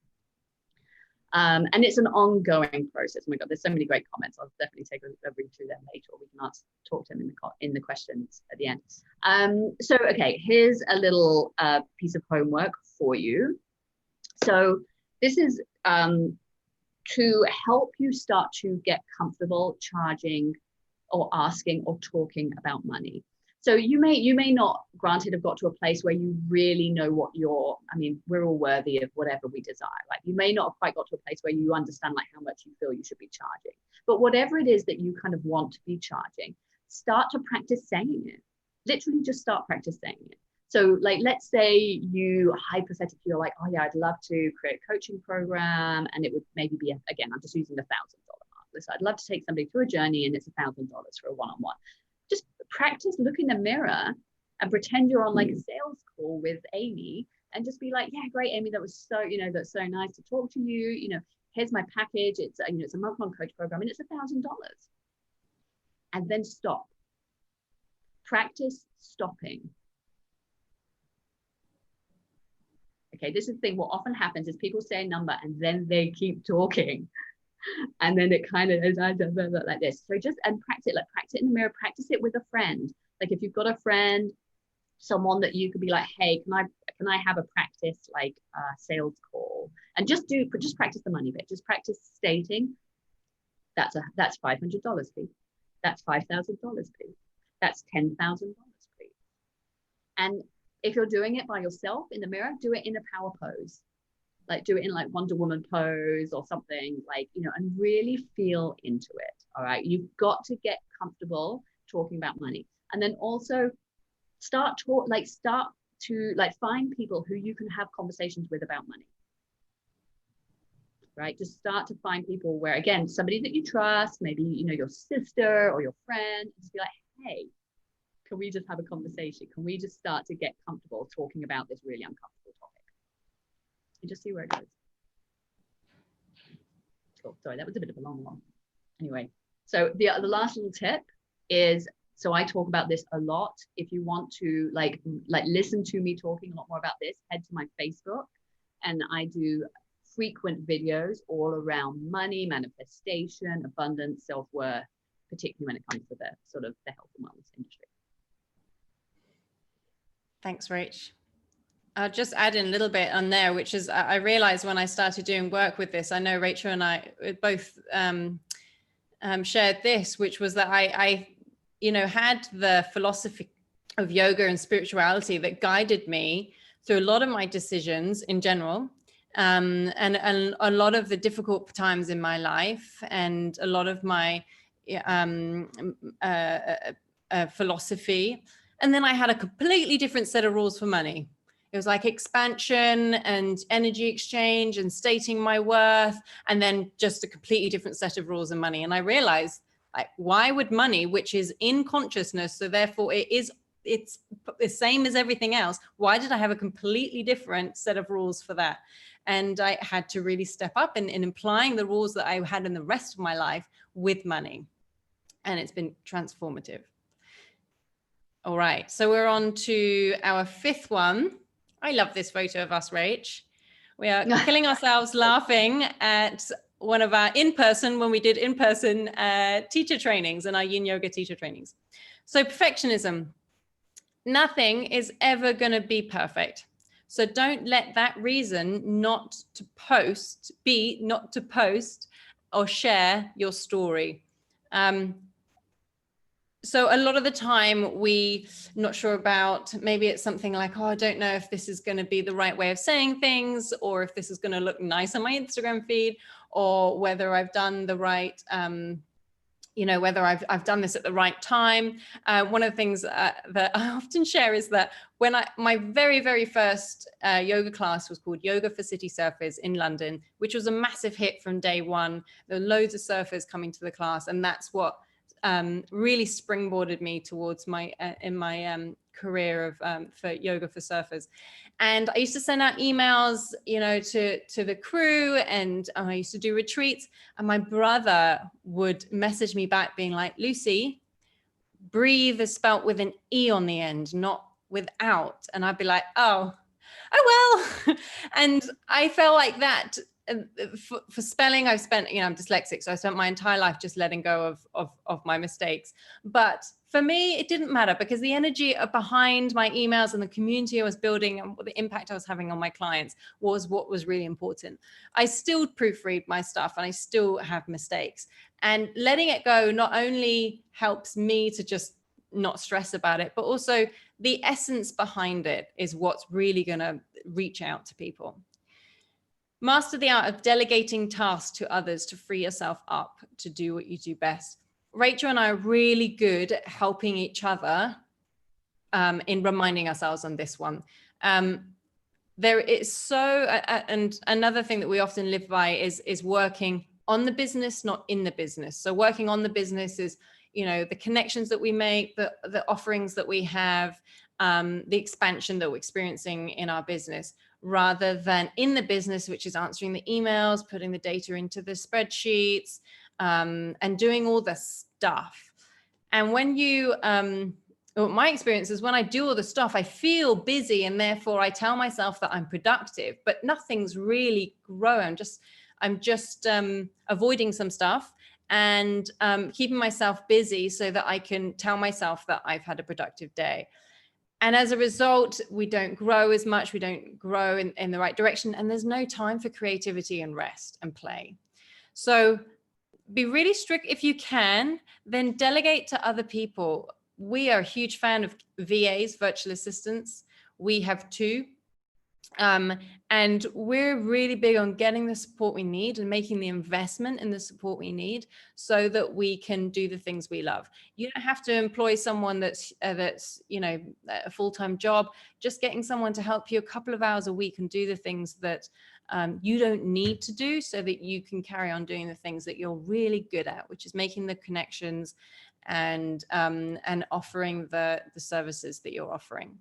And it's an ongoing process. Oh my God, there's so many great comments. I'll definitely take a read through them later, or we can talk to them in the questions at the end. So, okay, here's a little piece of homework for you. So this is to help you start to get comfortable charging or asking or talking about money. So you may not, granted, have got to a place where you really know what we're all worthy of whatever we desire. Like, you may not have quite got to a place where you understand like how much you feel you should be charging. But whatever it is that you kind of want to be charging, start to practice saying it. Literally just start practice saying it. So like, let's say you hypothetically, you're like, oh yeah, I'd love to create a coaching program, and it would maybe be, again, I'm just using the $1,000 mark. So I'd love to take somebody through a journey and it's $1,000 for a one-on-one. Just practice, look in the mirror and pretend you're on like a sales call with Amy, and just be like, yeah, great, Amy, that was so, that's so nice to talk to you. Here's my package. It's, it's a month-long coach program and it's $1,000. And then stop. Practice stopping. Okay, this is the thing. What often happens is people say a number and then they keep talking. And then it kind of is like this. So just, and practice it in the mirror, practice it with a friend. Like, if you've got a friend, someone that you could be like, hey, can I have a practice, like sales call? And just practice the money bit. Just practice stating, that's $500, please. That's $5,000, please. That's $10,000, please. And if you're doing it by yourself in the mirror, do it in a power pose. Like, do it in like Wonder Woman pose or something, like, and really feel into it. All right. You've got to get comfortable talking about money. And then also start to find people who you can have conversations with about money. Right. Just start to find people where, again, somebody that you trust, maybe, your sister or your friend, just be like, hey, can we just have a conversation? Can we just start to get comfortable talking about this really uncomfortable topic? You just see where it goes. Oh, sorry, that was a bit of a long one. Anyway, so the last little tip is, so I talk about this a lot. If you want to like listen to me talking a lot more about this, head to my Facebook, and I do frequent videos all around money, manifestation, abundance, self-worth, particularly when it comes to the sort of the health and wellness industry. Thanks, Rach. I'll just add in a little bit on there, which is, I realized when I started doing work with this, I know Rachel and I both shared this, which was that I had the philosophy of yoga and spirituality that guided me through a lot of my decisions in general, and a lot of the difficult times in my life, and a lot of my philosophy. And then I had a completely different set of rules for money. It was like expansion and energy exchange and stating my worth, and then just a completely different set of rules and money. And I realized Like, why would money, which is in consciousness, so therefore it's the same as everything else, why did I have a completely different set of rules for that? And I had to really step up in applying the rules that I had in the rest of my life with money. And it's been transformative. All right, so we're on to our 5th one. I love this photo of us, Rach. We are killing ourselves laughing at one of our when we did in-person teacher trainings and our yin yoga teacher trainings. So perfectionism. Nothing is ever going to be perfect. So don't let that reason not to post or share your story. So a lot of the time we not sure about, maybe it's something like, oh, I don't know if this is going to be the right way of saying things, or if this is going to look nice on my Instagram feed, or whether I've done the right, whether I've done this at the right time. One of the things that I often share is that when my very, very first yoga class was called Yoga for City Surfers in London, which was a massive hit from day one. There were loads of surfers coming to the class, and that's what really springboarded me towards my career of for yoga for surfers. And I used to send out emails, to the crew, and I used to do retreats. And my brother would message me back being like, Lucy, breathe is spelt with an E on the end, not without. And I'd be like, oh well. And I felt like that. For spelling, I've spent, I'm dyslexic, so I spent my entire life just letting go of my mistakes. But for me, it didn't matter, because the energy behind my emails and the community I was building and the impact I was having on my clients was what was really important. I still proofread my stuff and I still have mistakes. And letting it go not only helps me to just not stress about it, but also the essence behind it is what's really going to reach out to people. Master the art of delegating tasks to others to free yourself up to do what you do best. Rachel and I are really good at helping each other in reminding ourselves on this one. There is and another thing that we often live by is working on the business, not in the business. So working on the business is, the connections that we make, the offerings that we have, the expansion that we're experiencing in our business, rather than in the business, which is answering the emails, putting the data into the spreadsheets, and doing all the stuff. And when my experience is when I do all the stuff, I feel busy, and therefore I tell myself that I'm productive, but nothing's really growing. I'm just avoiding some stuff and keeping myself busy so that I can tell myself that I've had a productive day. And as a result, we don't grow as much, we don't grow in the right direction, and there's no time for creativity and rest and play. So be really strict if you can, then delegate to other people. We are a huge fan of VAs, virtual assistants. We have 2. And we're really big on getting the support we need and making the investment in the support we need so that we can do the things we love. You don't have to employ someone that's a full-time job. Just getting someone to help you a couple of hours a week and do the things that you don't need to do, so that you can carry on doing the things that you're really good at, which is making the connections and offering the services that you're offering.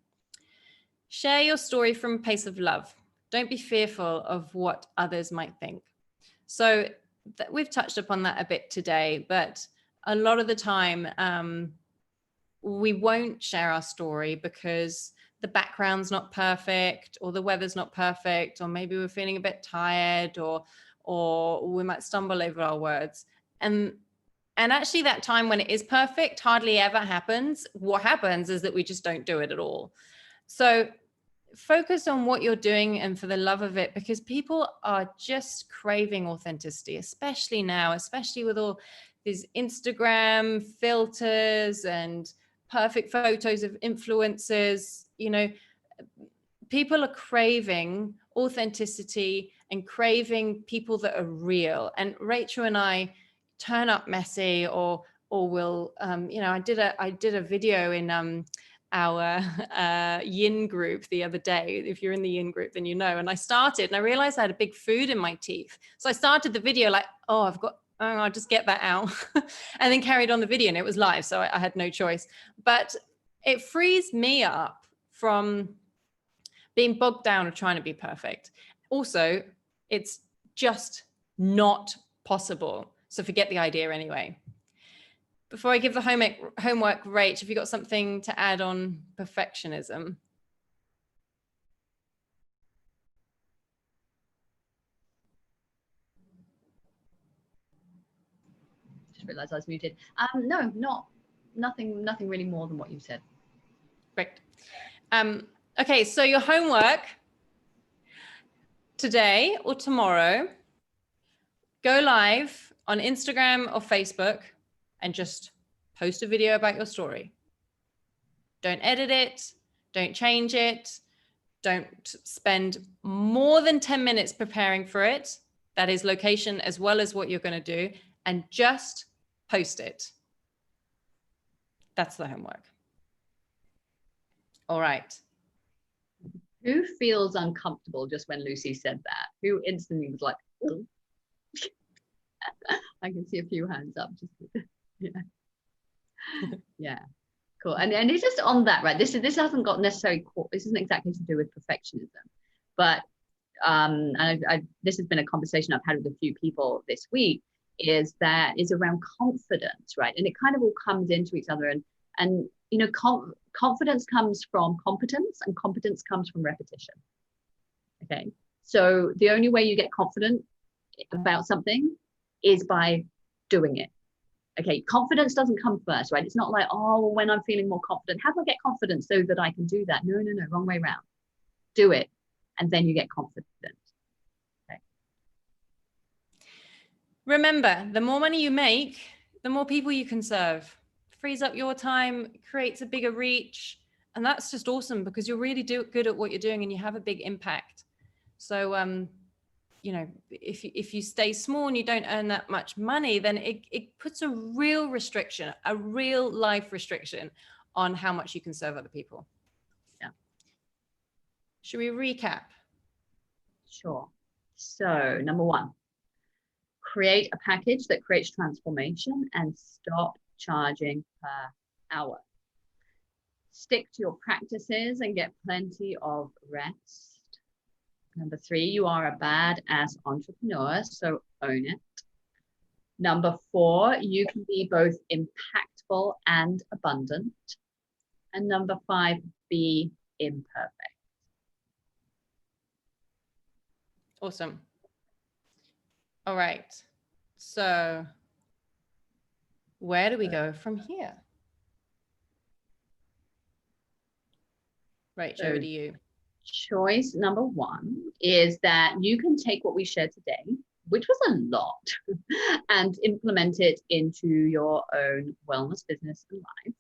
Share your story from a place of love. Don't be fearful of what others might think. So we've touched upon that a bit today, but a lot of the time we won't share our story because the background's not perfect, or the weather's not perfect, or maybe we're feeling a bit tired, or we might stumble over our words. And actually that time when it is perfect hardly ever happens. What happens is that we just don't do it at all. So focus on what you're doing and for the love of it, because people are just craving authenticity, especially now, especially with all these Instagram filters and perfect photos of influencers. People are craving authenticity and craving people that are real. And Rachel and I turn up messy, or we'll I did a video in our yin group the other day. If you're in the yin group, then you know. And I started and I realized I had a big food in my teeth. So I started the video like, oh, I've got oh, I'll just get that out. And then carried on the video, and it was live, so I had no choice. But it frees me up from being bogged down of trying to be perfect. Also, it's just not possible. So forget the idea anyway. Before I give the homework, Rach, have you got something to add on perfectionism? Just realized I was muted. No, nothing really more than what you said. Great. Okay, so your homework today or tomorrow, go live on Instagram or Facebook and just post a video about your story. Don't edit it, don't change it, don't spend more than 10 minutes preparing for it. That is location as well as what you're going to do, and just post it. That's the homework. All right. Who feels uncomfortable just when Lucy said that? Who instantly was like, oh. I can see a few hands up. Just yeah. Yeah. Cool. And it's just on that, right? This hasn't got necessarily, this isn't exactly to do with perfectionism, but this has been a conversation I've had with a few people this week, is around confidence, right? And it kind of all comes into each other, and you know, confidence comes from competence, and competence comes from repetition. Okay, so the only way you get confident about something is by doing it. Okay, confidence doesn't come first, right? It's not like, oh, well, when I'm feeling more confident, how do I get confidence so that I can do that? No, wrong way around. Do it, and then you get confident. Okay. Remember, the more money you make, the more people you can serve. Frees up your time, creates a bigger reach, and that's just awesome because you're really good at what you're doing and you have a big impact. So, you know, if you stay small and you don't earn that much money, then it puts a real restriction, a real life restriction on how much you can serve other people. Yeah. Should we recap? Sure. So, number one, create a package that creates transformation and stop charging per hour. Stick to your practices and get plenty of rest. Number three, you are a badass entrepreneur, so own it. Number four, you can be both impactful and abundant. And number five, be imperfect. Awesome. All right. So where do we go from here? Right, over to you. Choice number one is that you can take what we shared today, which was a lot, and implement it into your own wellness business and life.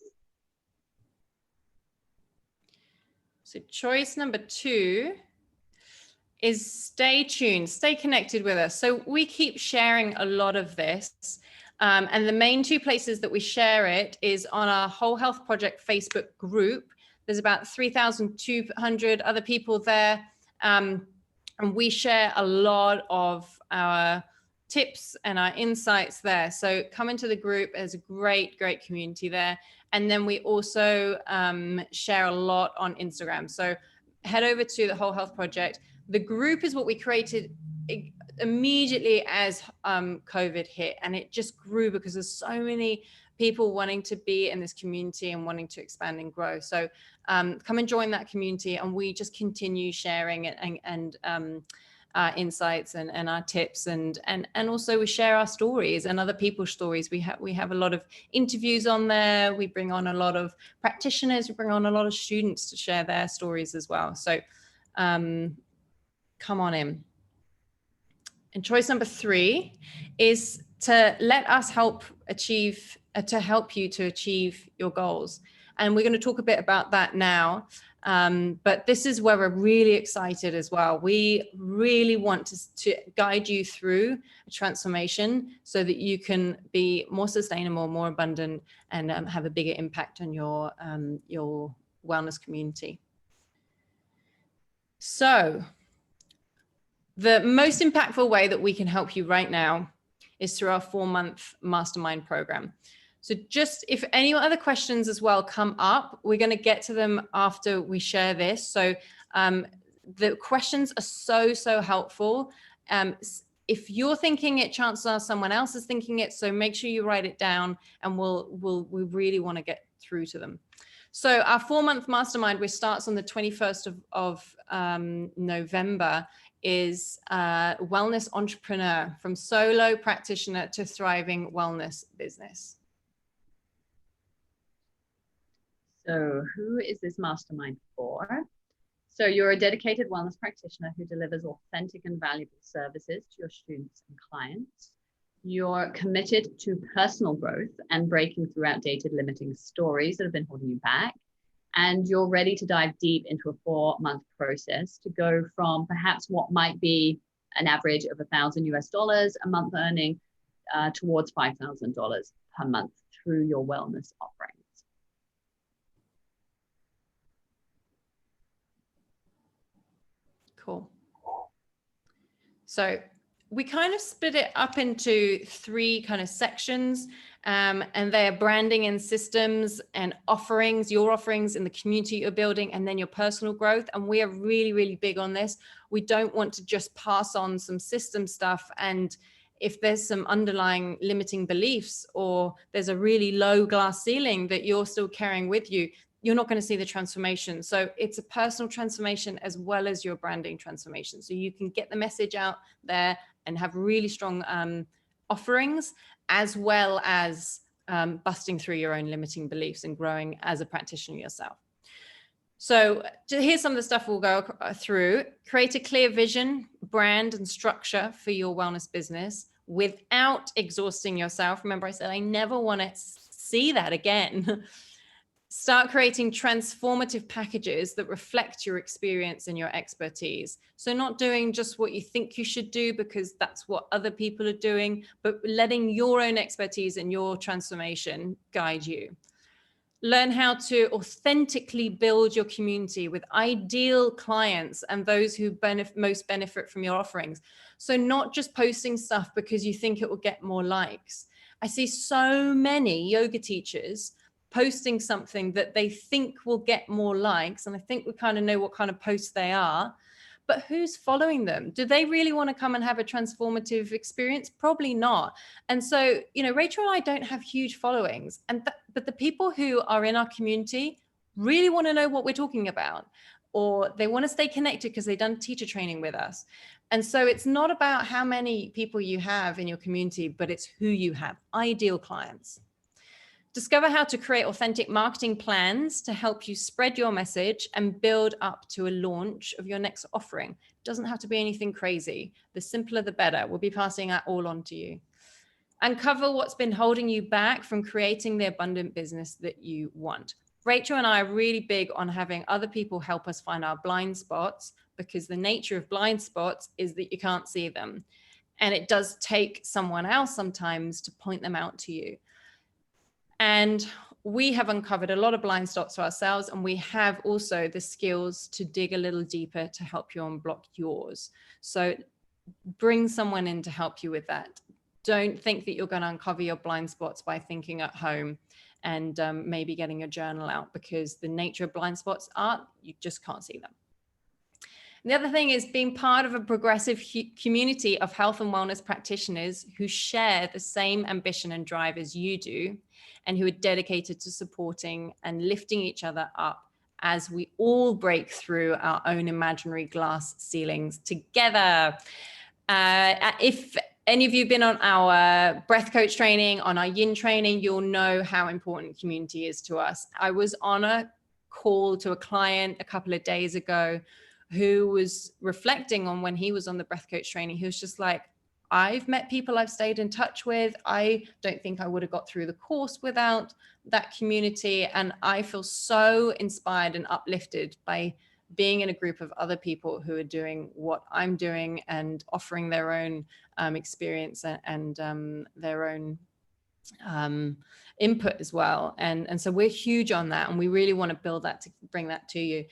So choice number two is stay tuned, stay connected with us. So we keep sharing a lot of this. And the main two places that we share it is on our Whole Health Project Facebook group. There's about 3,200 other people there. And we share a lot of our tips and our insights there. So come into the group. There's a great community there. And then we also share a lot on Instagram. So head over to the Whole Health Project. The group is what we created immediately as COVID hit, and it just grew because there's so many people wanting to be in this community and wanting to expand and grow. So come and join that community, and we just continue sharing and our insights and our tips, and also we share our stories and other people's stories. We have a lot of interviews on there. We bring on a lot of practitioners. We bring on a lot of students to share their stories as well. So come on in. And choice number three is to let us help you to achieve your goals. And we're going to talk a bit about that now. But this is where we're really excited as well. We really want to guide you through a transformation so that you can be more sustainable, more abundant, and have a bigger impact on your wellness community. So the most impactful way that we can help you right now is through our 4-month mastermind program. So just if any other questions as well come up, we're going to get to them after we share this. So the questions are so helpful. If you're thinking it, chances are someone else is thinking it. So make sure you write it down, and we really want to get through to them. So our 4-month mastermind, which starts on the 21st of November, is wellness entrepreneur, from solo practitioner to thriving wellness business. So who is this mastermind for? So you're a dedicated wellness practitioner who delivers authentic and valuable services to your students and clients. You're committed to personal growth and breaking through outdated limiting stories that have been holding you back. And you're ready to dive deep into a 4-month process to go from perhaps what might be an average of $1,000 a month earning towards $5,000 per month through your wellness offerings. Cool. So we kind of split it up into 3 kind of sections, and they're branding and systems and offerings, your offerings in the community you're building, and then your personal growth. And we are really, really big on this. We don't want to just pass on some system stuff, and if there's some underlying limiting beliefs or there's a really low glass ceiling that you're still carrying with you, you're not going to see the transformation. So it's a personal transformation as well as your branding transformation. So you can get the message out there and have really strong offerings, as well as busting through your own limiting beliefs and growing as a practitioner yourself. So here's some of the stuff we'll go through. Create a clear vision, brand, and structure for your wellness business without exhausting yourself. Remember, I said I never want to see that again. Start creating transformative packages that reflect your experience and your expertise. So not doing just what you think you should do because that's what other people are doing, but letting your own expertise and your transformation guide you. Learn how to authentically build your community with ideal clients and those who most benefit from your offerings. So not just posting stuff because you think it will get more likes. I see so many yoga teachers posting something that they think will get more likes. And I think we kind of know what kind of posts they are, but who's following them? Do they really want to come and have a transformative experience? Probably not. And so, you know, Rachel and I don't have huge followings, but the people who are in our community really want to know what we're talking about, or they want to stay connected because they've done teacher training with us. And so it's not about how many people you have in your community, but it's who you have, ideal clients. Discover how to create authentic marketing plans to help you spread your message and build up to a launch of your next offering. It doesn't have to be anything crazy. The simpler, the better. We'll be passing that all on to you. Uncover what's been holding you back from creating the abundant business that you want. Rachel and I are really big on having other people help us find our blind spots, because the nature of blind spots is that you can't see them. And it does take someone else sometimes to point them out to you. And we have uncovered a lot of blind spots for ourselves, and we have also the skills to dig a little deeper to help you unblock yours. So bring someone in to help you with that. Don't think that you're going to uncover your blind spots by thinking at home and maybe getting a journal out, because the nature of blind spots are you just can't see them. And the other thing is being part of a progressive community of health and wellness practitioners who share the same ambition and drive as you do, and who are dedicated to supporting and lifting each other up as we all break through our own imaginary glass ceilings together. If any of you have been on our breath coach training, on our yin training, you'll know how important community is to us. I was on a call to a client a couple of days ago who was reflecting on when he was on the breath coach training. He was just like, I've met people I've stayed in touch with. I don't think I would have got through the course without that community. And I feel so inspired and uplifted by being in a group of other people who are doing what I'm doing and offering their own experience and their own input as well. And so we're huge on that. And we really want to build that to bring that to you.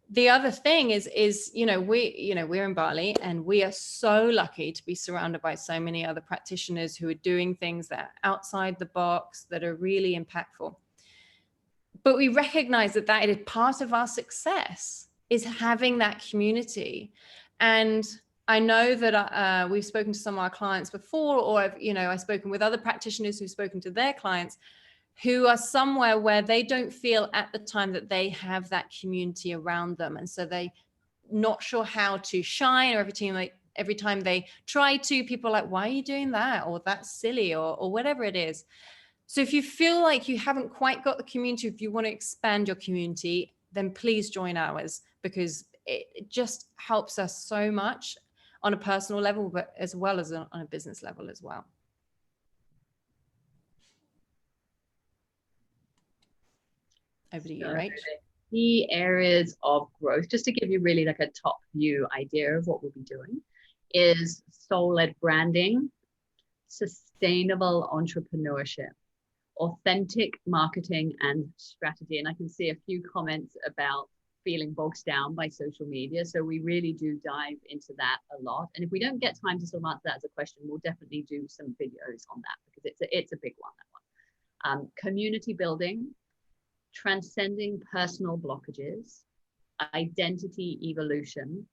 the other thing is, we're in Bali, and we are so lucky to be surrounded by so many other practitioners who are doing things that are outside the box, that are really impactful. But we recognize that is part of our success, is having that community. And I know that we've spoken to some of our clients before, or I've spoken with other practitioners who've spoken to their clients who are somewhere where they don't feel at the time that they have that community around them. And so they not sure how to shine, or every time they try to, people are like, why are you doing that? Or that's silly, or whatever it is. So if you feel like you haven't quite got the community, if you want to expand your community, then please join ours, because it just helps us so much on a personal level, but as well as on a business level as well. Over to you, Rach. Key areas of growth, just to give you really like a top view idea of what we'll be doing, is soul-led branding, sustainable entrepreneurship, authentic marketing and strategy. And I can see a few comments about feeling bogged down by social media. So we really do dive into that a lot. And if we don't get time to sort of answer that as a question, we'll definitely do some videos on that, because it's a big one, that one. Community building, transcending personal blockages, identity evolution,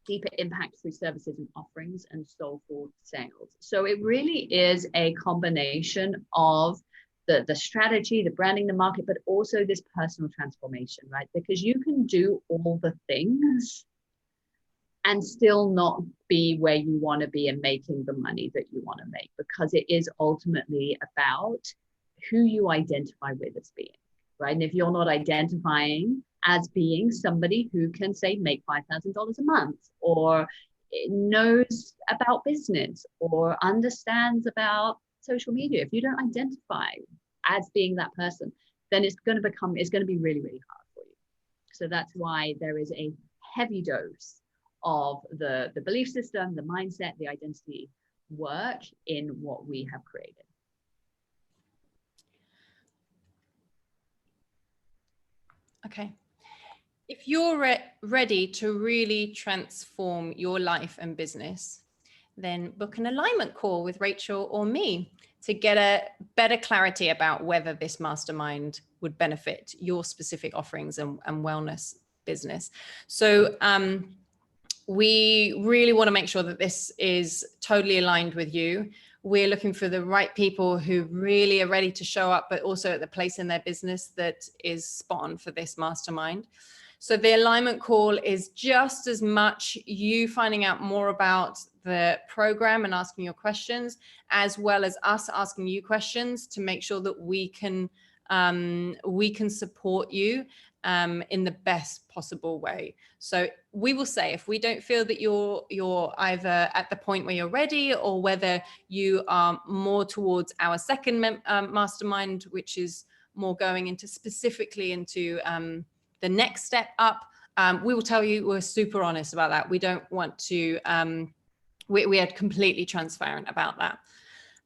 deeper impact through services and offerings, and soulful sales. So it really is a combination of the strategy, the branding, the market, but also this personal transformation, right? Because you can do all the things and still not be where you want to be and making the money that you want to make, because it is ultimately about who you identify with as being, right? And if you're not identifying as being somebody who can, say, make $5,000 a month, or knows about business, or understands about social media, if you don't identify as being that person, then it's going to be really, really hard for you. So that's why there is a heavy dose of the belief system, the mindset, the identity work in what we have created. Okay. If you're ready to really transform your life and business, then book an alignment call with Rachel or me to get a better clarity about whether this mastermind would benefit your specific offerings and wellness business. So we really want to make sure that this is totally aligned with you. We're looking for the right people who really are ready to show up, but also at the place in their business that is spot on for this mastermind. So the alignment call is just as much you finding out more about the program and asking your questions, as well as us asking you questions to make sure that we can support you in the best possible way. So we will say, if we don't feel that you're either at the point where you're ready, or whether you are more towards our second mastermind, which is more going into specifically into the next step up, we will tell you. We're super honest about that. We don't want to, we are completely transparent about that.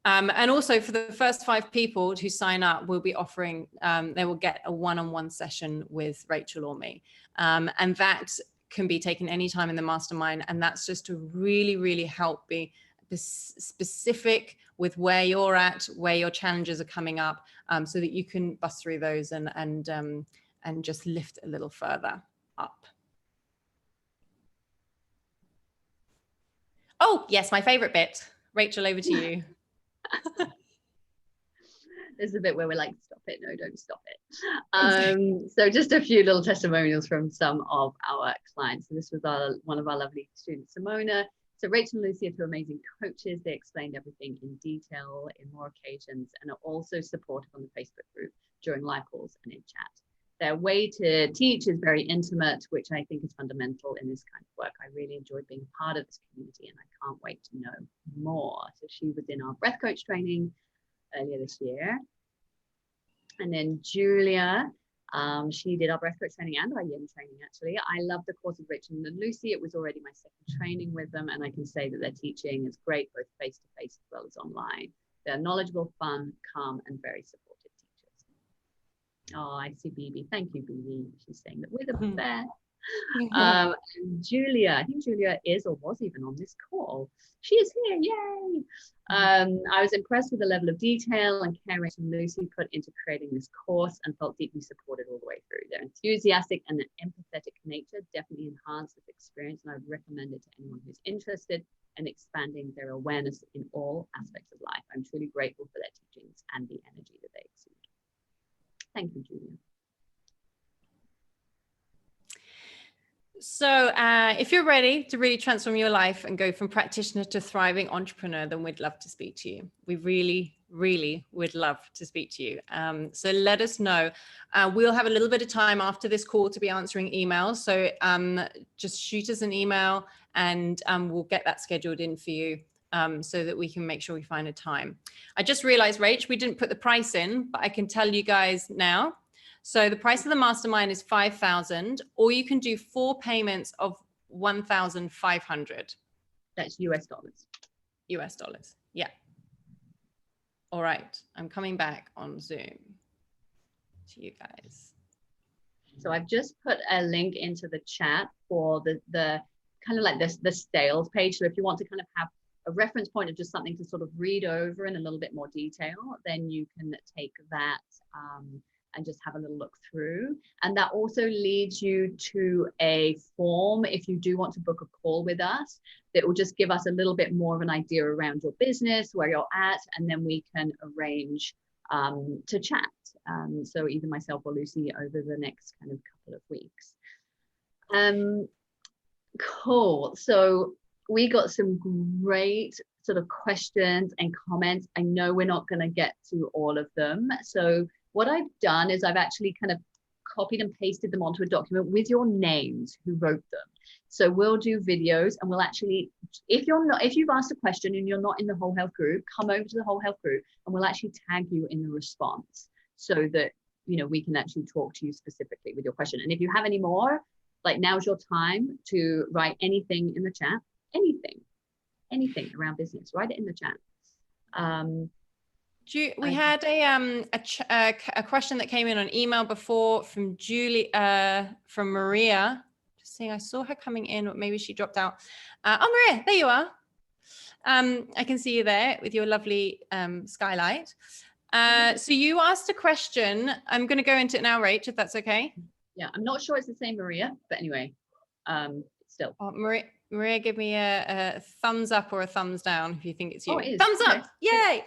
And also for the first 5 people who sign up, we'll be offering, they will get a one-on-one session with Rachel or me. And that can be taken anytime in the mastermind. And that's just to really, really help be specific with where you're at, where your challenges are coming up, so that you can bust through those and just lift a little further up. Oh, yes, my favorite bit. Rachel, over to you. This is a bit where we're like, stop it, no, don't stop it. So just a few little testimonials from some of our clients. So this was one of our lovely students, Simona. So Rachel and Lucy are 2 amazing coaches. They explained everything in detail in more occasions, and are also supportive on the Facebook group during live calls and in chat. Their way to teach is very intimate, which I think is fundamental in this kind of work. I really enjoyed being part of this community, and I can't wait to know more. So she was in our breath coach training earlier this year. And then Julia, she did our breath coach training and our yin training, actually. I love the course with Rachel and Lucy. It was already my second training with them, and I can say that their teaching is great, both face-to-face as well as online. They're knowledgeable, fun, calm, and very supportive teachers. Oh, I see BB. Thank you, BB. She's saying that we're the best. Julia, I think Julia is or was even on this call. She is here, yay! I was impressed with the level of detail and care Rachel and Lucy put into creating this course and felt deeply supported all the way through. Their enthusiastic and empathetic nature definitely enhanced this experience, and I would recommend it to anyone who's interested in expanding their awareness in all aspects of life. I'm truly grateful for their teachings and the energy that they exude. Thank you, Julia. So if you're ready to really transform your life and go from practitioner to thriving entrepreneur, then we'd love to speak to you. We really, really would love to speak to you. So let us know. We'll have a little bit of time after this call to be answering emails. So just shoot us an email and we'll get that scheduled in for you so that we can make sure we find a time. I just realized, Rach, we didn't put the price in, but I can tell you guys now. So the price of the mastermind is $5,000, or you can do 4 payments of $1,500. That's US dollars. US dollars. Yeah. All right. I'm coming back on Zoom to you guys. So I've just put a link into the chat for the kind of like the sales page. So if you want to kind of have a reference point of just something to sort of read over in a little bit more detail, then you can take that and just have a little look through. And that also leads you to a form if you do want to book a call with us, that will just give us a little bit more of an idea around your business, where you're at, and then we can arrange to chat. So either myself or Lucy over the next kind of couple of weeks. Cool. So we got some great sort of questions and comments. I know we're not going to get to all of them. So what I've done is I've actually kind of copied and pasted them onto a document with your names who wrote them. So we'll do videos, and we'll actually, if you've asked a question and you're not in the Whole Health group, come over to the Whole Health group and we'll actually tag you in the response so that, you know, we can actually talk to you specifically with your question. And if you have any more, like, now's your time to write anything in the chat, anything around business, write it in the chat. We had a question that came in on email before from Julie, from Maria. Just seeing, I saw her coming in, but maybe she dropped out. Oh, Maria, there you are. I can see you there with your lovely skylight. So you asked a question. I'm going to go into it now, Rach, if that's okay. Yeah, I'm not sure it's the same Maria, but anyway, still. Oh, Maria, give me a thumbs up or a thumbs down if you think it's you. Oh, it is. Thumbs Okay. up, yay.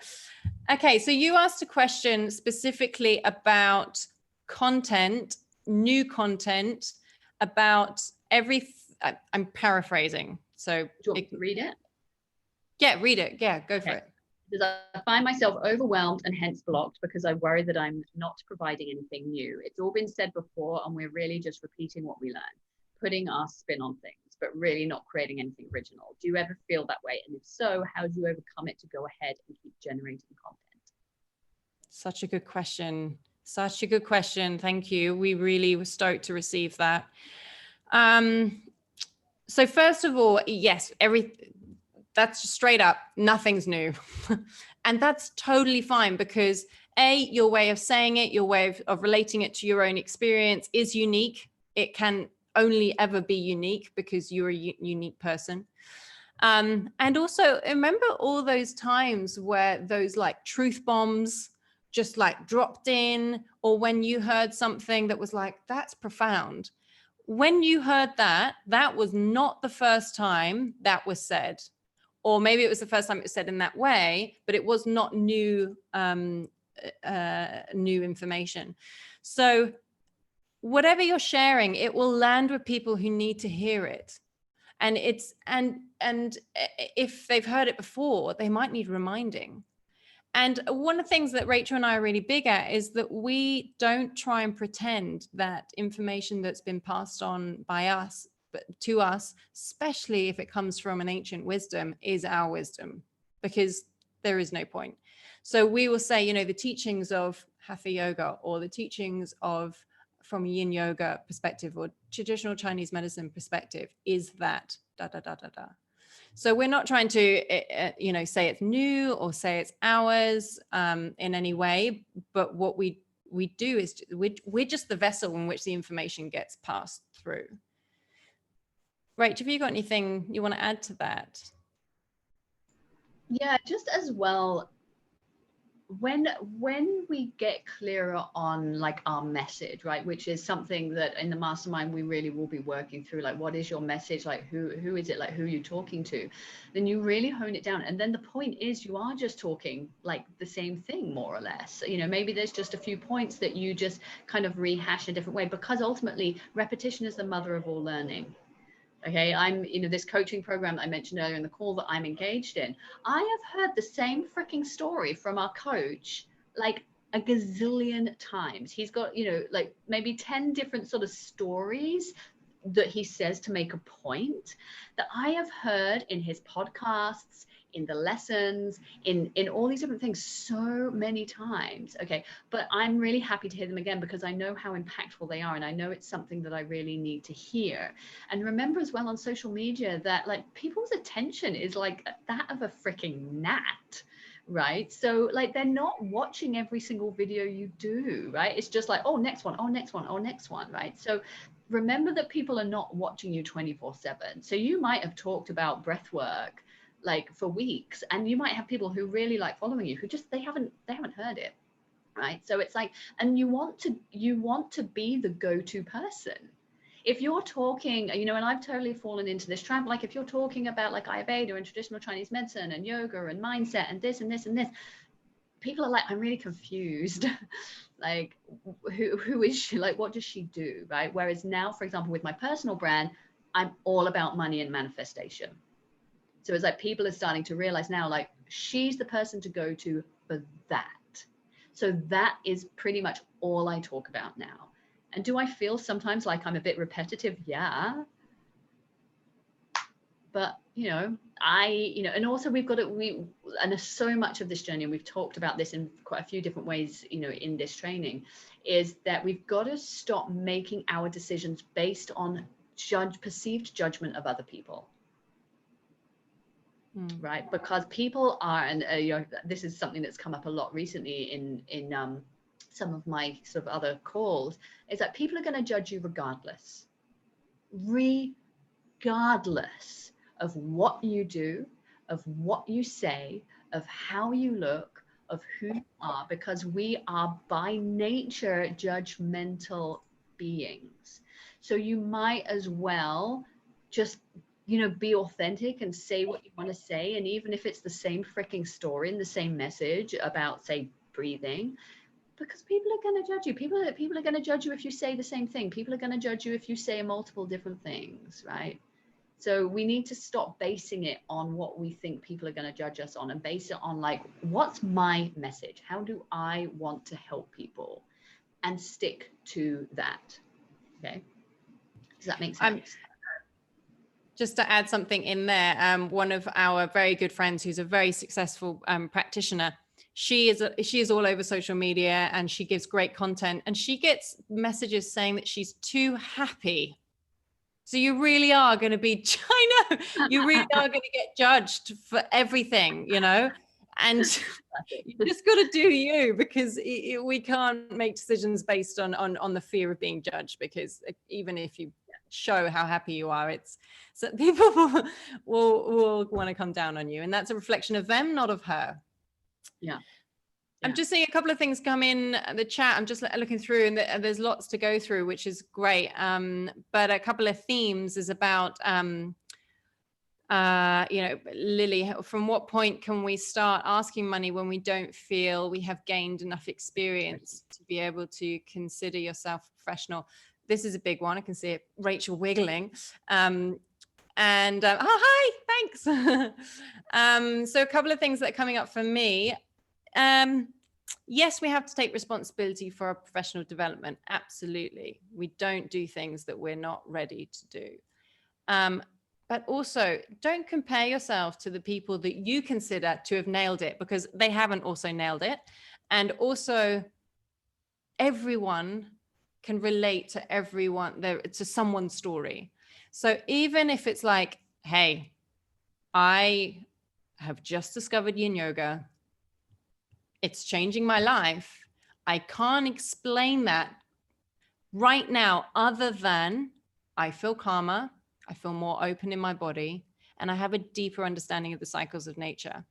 Okay, so you asked a question specifically about content, new content, about I'm paraphrasing. So do you want to read it? Yeah, read it. Yeah, go for it. Because I find myself overwhelmed and hence blocked because I worry that I'm not providing anything new. It's all been said before and we're really just repeating what we learned, putting our spin on things, but really not creating anything original. Do you ever feel that way? And if so, how do you overcome it to go ahead and keep generating content? Such a good question. Such a good question. Thank you. We really were stoked to receive that. So first of all, yes, that's straight up, nothing's new. And that's totally fine because your way of saying it, your way of relating it to your own experience is unique. It can only ever be unique because you're a unique person. And also remember all those times where those like truth bombs just like dropped in, or when you heard something that was like, that's profound. When you heard that, that was not the first time that was said. Or maybe it was the first time it was said in that way, but it was not new information. So whatever you're sharing, it will land with people who need to hear it. And if they've heard it before, they might need reminding. And one of the things that Rachel and I are really big at is that we don't try and pretend that information that's been passed on by us, but to us, especially if it comes from an ancient wisdom, is our wisdom, because there is no point. So we will say, you know, the teachings of Hatha yoga, or the teachings of from a yin yoga perspective or traditional Chinese medicine perspective is that da da da da da. So we're not trying to, you know, say it's new or say it's ours in any way. But what we do is we're just the vessel in which the information gets passed through. Rach, have you got anything you want to add to that? Yeah, just as well, when we get clearer on like our message, right, which is something that in the mastermind we really will be working through, like what is your message, like who is it, like who are you talking to, then you really hone it down. And then the point is you are just talking like the same thing more or less, you know, maybe there's just a few points that you just kind of rehash a different way, because ultimately repetition is the mother of all learning. Okay, I'm, you know, this coaching program that I mentioned earlier in the call that I'm engaged in, I have heard the same freaking story from our coach like a gazillion times. He's got, you know, like maybe 10 different sort of stories that he says to make a point that I have heard in his podcasts, in the lessons, in all these different things so many times. Okay, but I'm really happy to hear them again because I know how impactful they are, and I know it's something that I really need to hear. And remember as well on social media that like people's attention is like that of a freaking gnat, right? So like they're not watching every single video you do, right? It's just like, oh, next one, oh, next one, oh, next one, right? So remember that people are not watching you 24/7. So you might have talked about breath work like for weeks, and you might have people who really like following you who just they haven't heard it, right? So it's like, and you want to be the go-to person. If you're talking, you know, and I've totally fallen into this trap, like if you're talking about like Ayurveda and traditional Chinese medicine and yoga and mindset and this and this and this, people are like, I'm really confused. Like who is she, like what does she do, right? Whereas now, for example, with my personal brand, I'm all about money and manifestation. So it's like people are starting to realize now, like she's the person to go to for that. So that is pretty much all I talk about now. And do I feel sometimes like I'm a bit repetitive? Yeah. But, you know, and also we've got to, and there's so much of this journey, and we've talked about this in quite a few different ways, you know, in this training, is that we've got to stop making our decisions based on perceived judgment of other people. Right, because people are, and you know, this is something that's come up a lot recently in some of my sort of other calls, is that people are going to judge you regardless of what you do, of what you say, of how you look, of who you are, because we are by nature judgmental beings. So you might as well just, you know, be authentic and say what you want to say. And even if it's the same freaking story and the same message about, say, breathing, because people are going to judge you. People are going to judge you if you say the same thing. People are going to judge you if you say multiple different things, right? So we need to stop basing it on what we think people are going to judge us on, and base it on like, what's my message? How do I want to help people? And stick to that. Okay. Does that make sense? Just to add something in there, one of our very good friends who's a very successful practitioner, she is all over social media and she gives great content, and she gets messages saying that she's too happy. So you really are going to be, I know, you really are going to get judged for everything, you know, and you just got to do you, because we can't make decisions based on the fear of being judged, because even if you show how happy you are, it's so people will want to come down on you, and that's a reflection of them, not of her. Yeah. I'm just seeing a couple of things come in the chat. I'm just looking through, and there's lots to go through, which is great. But a couple of themes is about, you know, Lily, from what point can we start asking money when we don't feel we have gained enough experience to be able to consider yourself a professional? This is a big one. I can see it, Rachel wiggling. Oh, hi, thanks. So a couple of things that are coming up for me. Yes, we have to take responsibility for our professional development. Absolutely. We don't do things that we're not ready to do. But also, don't compare yourself to the people that you consider to have nailed it, because they haven't also nailed it. And also, everyone can relate to to someone's story. So even if it's like, hey, I have just discovered yin yoga, it's changing my life, I can't explain that right now other than I feel calmer, I feel more open in my body, and I have a deeper understanding of the cycles of nature.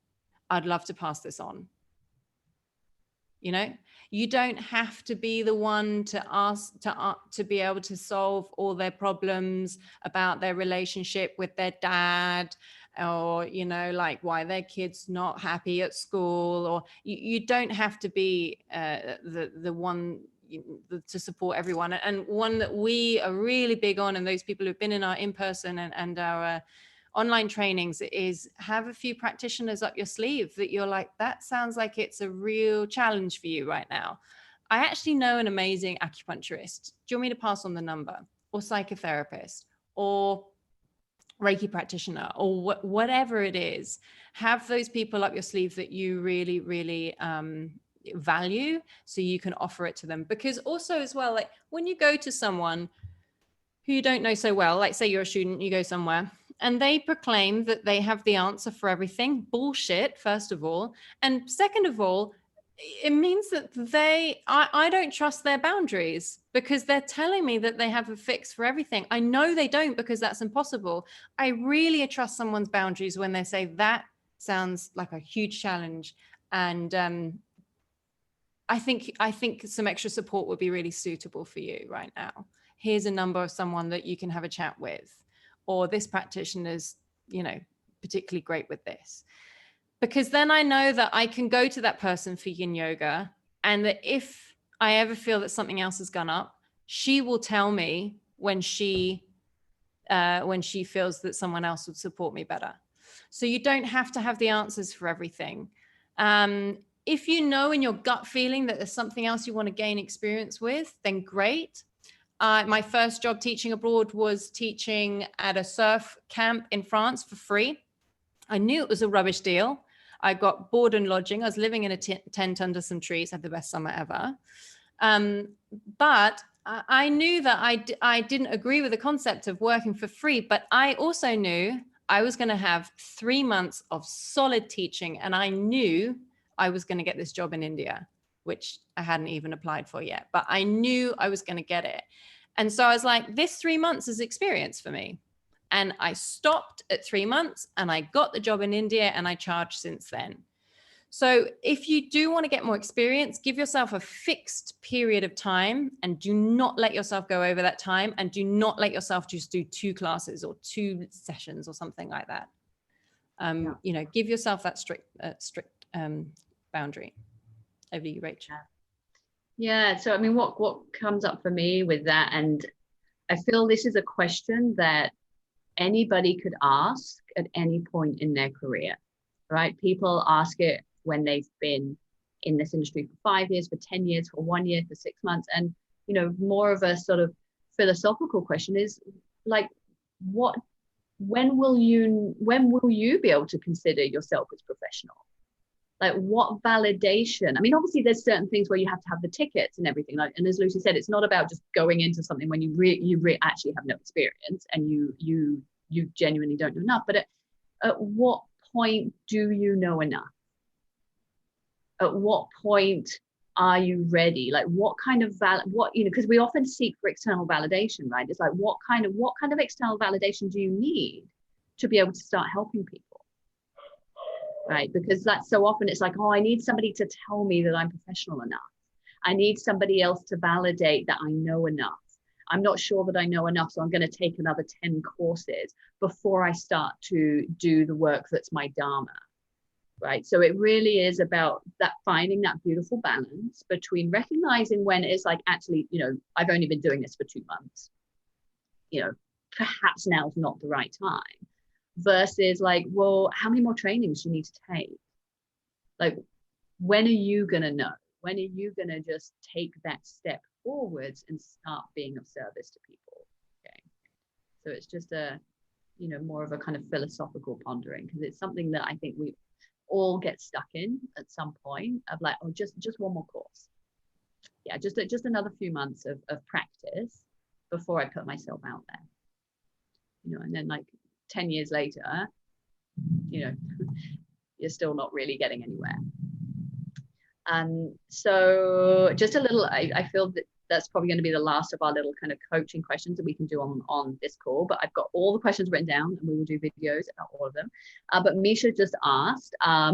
I'd love to pass this on. You know, you don't have to be the one to ask to be able to solve all their problems about their relationship with their dad, or, you know, like why their kid's not happy at school, or you don't have to be the one to support everyone. And one that we are really big on, and those people who've been in our in-person and our online trainings, is have a few practitioners up your sleeve that you're like, that sounds like it's a real challenge for you right now. I actually know an amazing acupuncturist. Do you want me to pass on the number? Or psychotherapist, or Reiki practitioner, or whatever it is. Have those people up your sleeve that you really, really value, so you can offer it to them. Because also as well, like when you go to someone who you don't know so well, like say you're a student, you go somewhere and they proclaim that they have the answer for everything. Bullshit, first of all. And second of all, it means that I don't trust their boundaries, because they're telling me that they have a fix for everything. I know they don't, because that's impossible. I really trust someone's boundaries when they say that sounds like a huge challenge. And I think some extra support would be really suitable for you right now. Here's a number of someone that you can have a chat with, or this practitioner's, you know, particularly great with this. Because then I know that I can go to that person for yin yoga, and that if I ever feel that something else has gone up, she will tell me when she feels that someone else would support me better. So you don't have to have the answers for everything. If you know in your gut feeling that there's something else you want to gain experience with, then great. My first job teaching abroad was teaching at a surf camp in France for free. I knew it was a rubbish deal. I got board and lodging. I was living in a tent under some trees, had the best summer ever. But I knew that I didn't agree with the concept of working for free, but I also knew I was going to have 3 months of solid teaching, and I knew I was going to get this job in India, which I hadn't even applied for yet, but I knew I was going to get it. And so I was like, this 3 months is experience for me. And I stopped at 3 months and I got the job in India, and I charged since then. So if you do want to get more experience, give yourself a fixed period of time, and do not let yourself go over that time, and do not let yourself just do 2 classes or 2 sessions or something like that. You know, give yourself that strict boundary. Over to you, Rachel. Yeah. So, I mean, what comes up for me with that, and I feel this is a question that anybody could ask at any point in their career, right? People ask it when they've been in this industry for 5 years, for 10 years, for 1 year, for 6 months. And, you know, more of a sort of philosophical question is like, when will you be able to consider yourself as professional? Like, what validation? I mean, obviously there's certain things where you have to have the tickets and everything, like, and as Lucy said, it's not about just going into something when you actually have no experience and you genuinely don't know enough. But at what point do you know enough? At what point are you ready? Like, what kind of because we often seek for external validation, right? It's like, what kind of external validation do you need to be able to start helping people? Right? Because that's so often it's like, oh, I need somebody to tell me that I'm professional enough. I need somebody else to validate that I know enough. I'm not sure that I know enough, so I'm going to take another 10 courses before I start to do the work that's my dharma. Right? So it really is about that, finding that beautiful balance between recognizing when it's like, actually, you know, I've only been doing this for 2 months. You know, perhaps now's not the right time. Versus like, well, how many more trainings do you need to take? Like, when are you going to know? When are you going to just take that step forwards and start being of service to people? Okay. So it's just a, you know, more of a kind of philosophical pondering, because it's something that I think we all get stuck in at some point of like, oh, just one more course. Yeah, just another few months of practice before I put myself out there. You know, and then like 10 years later, you know, you're still not really getting anywhere. So just a little, I feel that that's probably going to be the last of our little kind of coaching questions that we can do on this call. But I've got all the questions written down, and we will do videos about all of them. But Misha just asked, how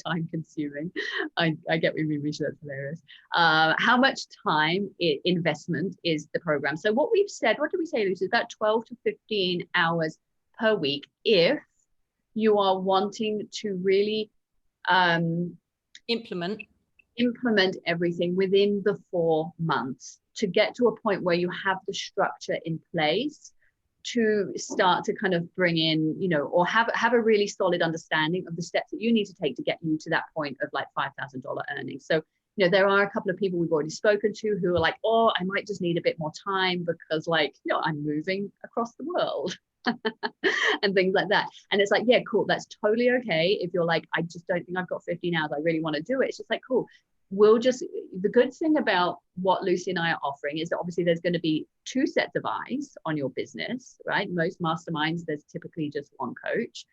time consuming. I get with you, Misha, that's hilarious. How much time investment is the program? So what we've said, what did we say, Lucy? About 12 to 15 hours per week if you are wanting to really implement everything within the 4 months to get to a point where you have the structure in place to start to kind of bring in, you know, or have a really solid understanding of the steps that you need to take to get you to that point of like $5,000 earnings. So, you know, there are a couple of people we've already spoken to who are like, oh, I might just need a bit more time because, like, you know, I'm moving across the world. And things like that. And it's like, yeah, cool, that's totally okay. If you're like, I just don't think I've got 15 hours, I really want to do it. It's just like, cool, the good thing about what Lucy and I are offering is that obviously there's going to be 2 sets of eyes on your business, right? Most masterminds, there's typically just one coach.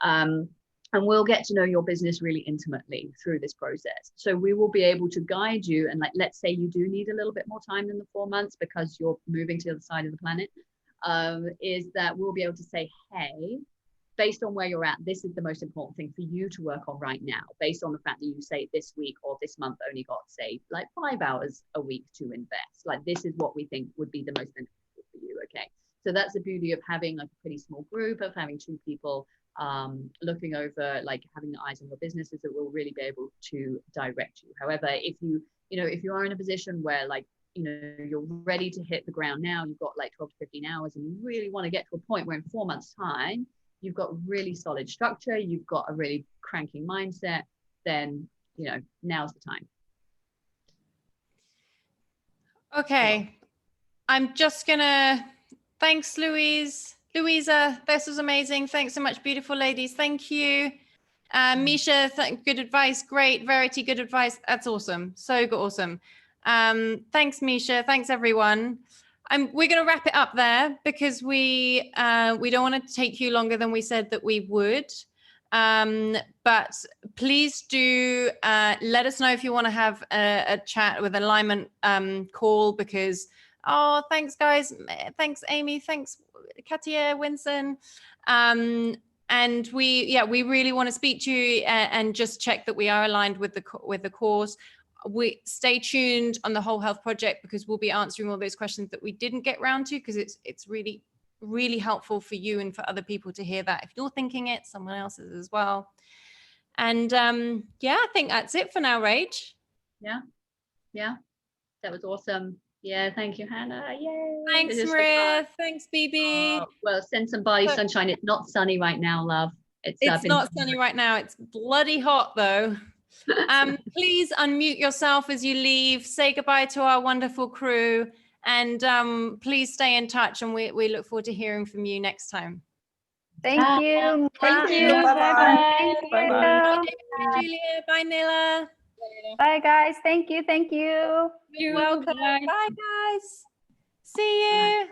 And we'll get to know your business really intimately through this process. So we will be able to guide you. And like, let's say you do need a little bit more time than the 4 months because you're moving to the other side of the planet. Is that we'll be able to say, hey, based on where you're at, this is the most important thing for you to work on right now, based on the fact that you say this week or this month only got, say, like 5 hours a week to invest. Like, this is what we think would be the most beneficial for you. Okay, so that's the beauty of having like a pretty small group, of having 2 people looking over, like having the eyes on your businesses that will really be able to direct you. However, if you are in a position where, like, you know, you're ready to hit the ground now, you've got like 12 to 15 hours, and you really want to get to a point where in 4 months time you've got really solid structure, you've got a really cranking mindset, then, you know, now's the time. Okay, I'm just gonna, thanks Louisa, this was amazing. Thanks so much, beautiful ladies. Thank you. Misha, good advice. Great. Verity, good advice. That's awesome. So good. Awesome. Thanks, Misha. Thanks, everyone. We're going to wrap it up there because we don't want to take you longer than we said that we would. But please do let us know if you want to have a chat with Alignment call, because, oh, thanks, guys. Thanks, Amy. Thanks, Katia, Winston. And we really want to speak to you and just check that we are aligned with the course. We stay tuned on the Whole Health Project because we'll be answering all those questions that we didn't get round to, because it's really, really helpful for you and for other people to hear that. If you're thinking it, someone else is as well. And yeah, I think that's it for now, Rach. Yeah, that was awesome. Yeah, thank you, Hannah. Yay. Thanks, Maria. Thanks, BB. Well, send some Bali sunshine. It's not sunny right now, love. It's not sunny right now. It's bloody hot, though. Please unmute yourself as you leave. Say goodbye to our wonderful crew, and please stay in touch. And we look forward to hearing from you next time. Thank you. Thank you. Bye-bye. Bye. Bye, Julia. Bye, Nila. Bye, guys. Thank you. You're welcome. Bye, guys. See you.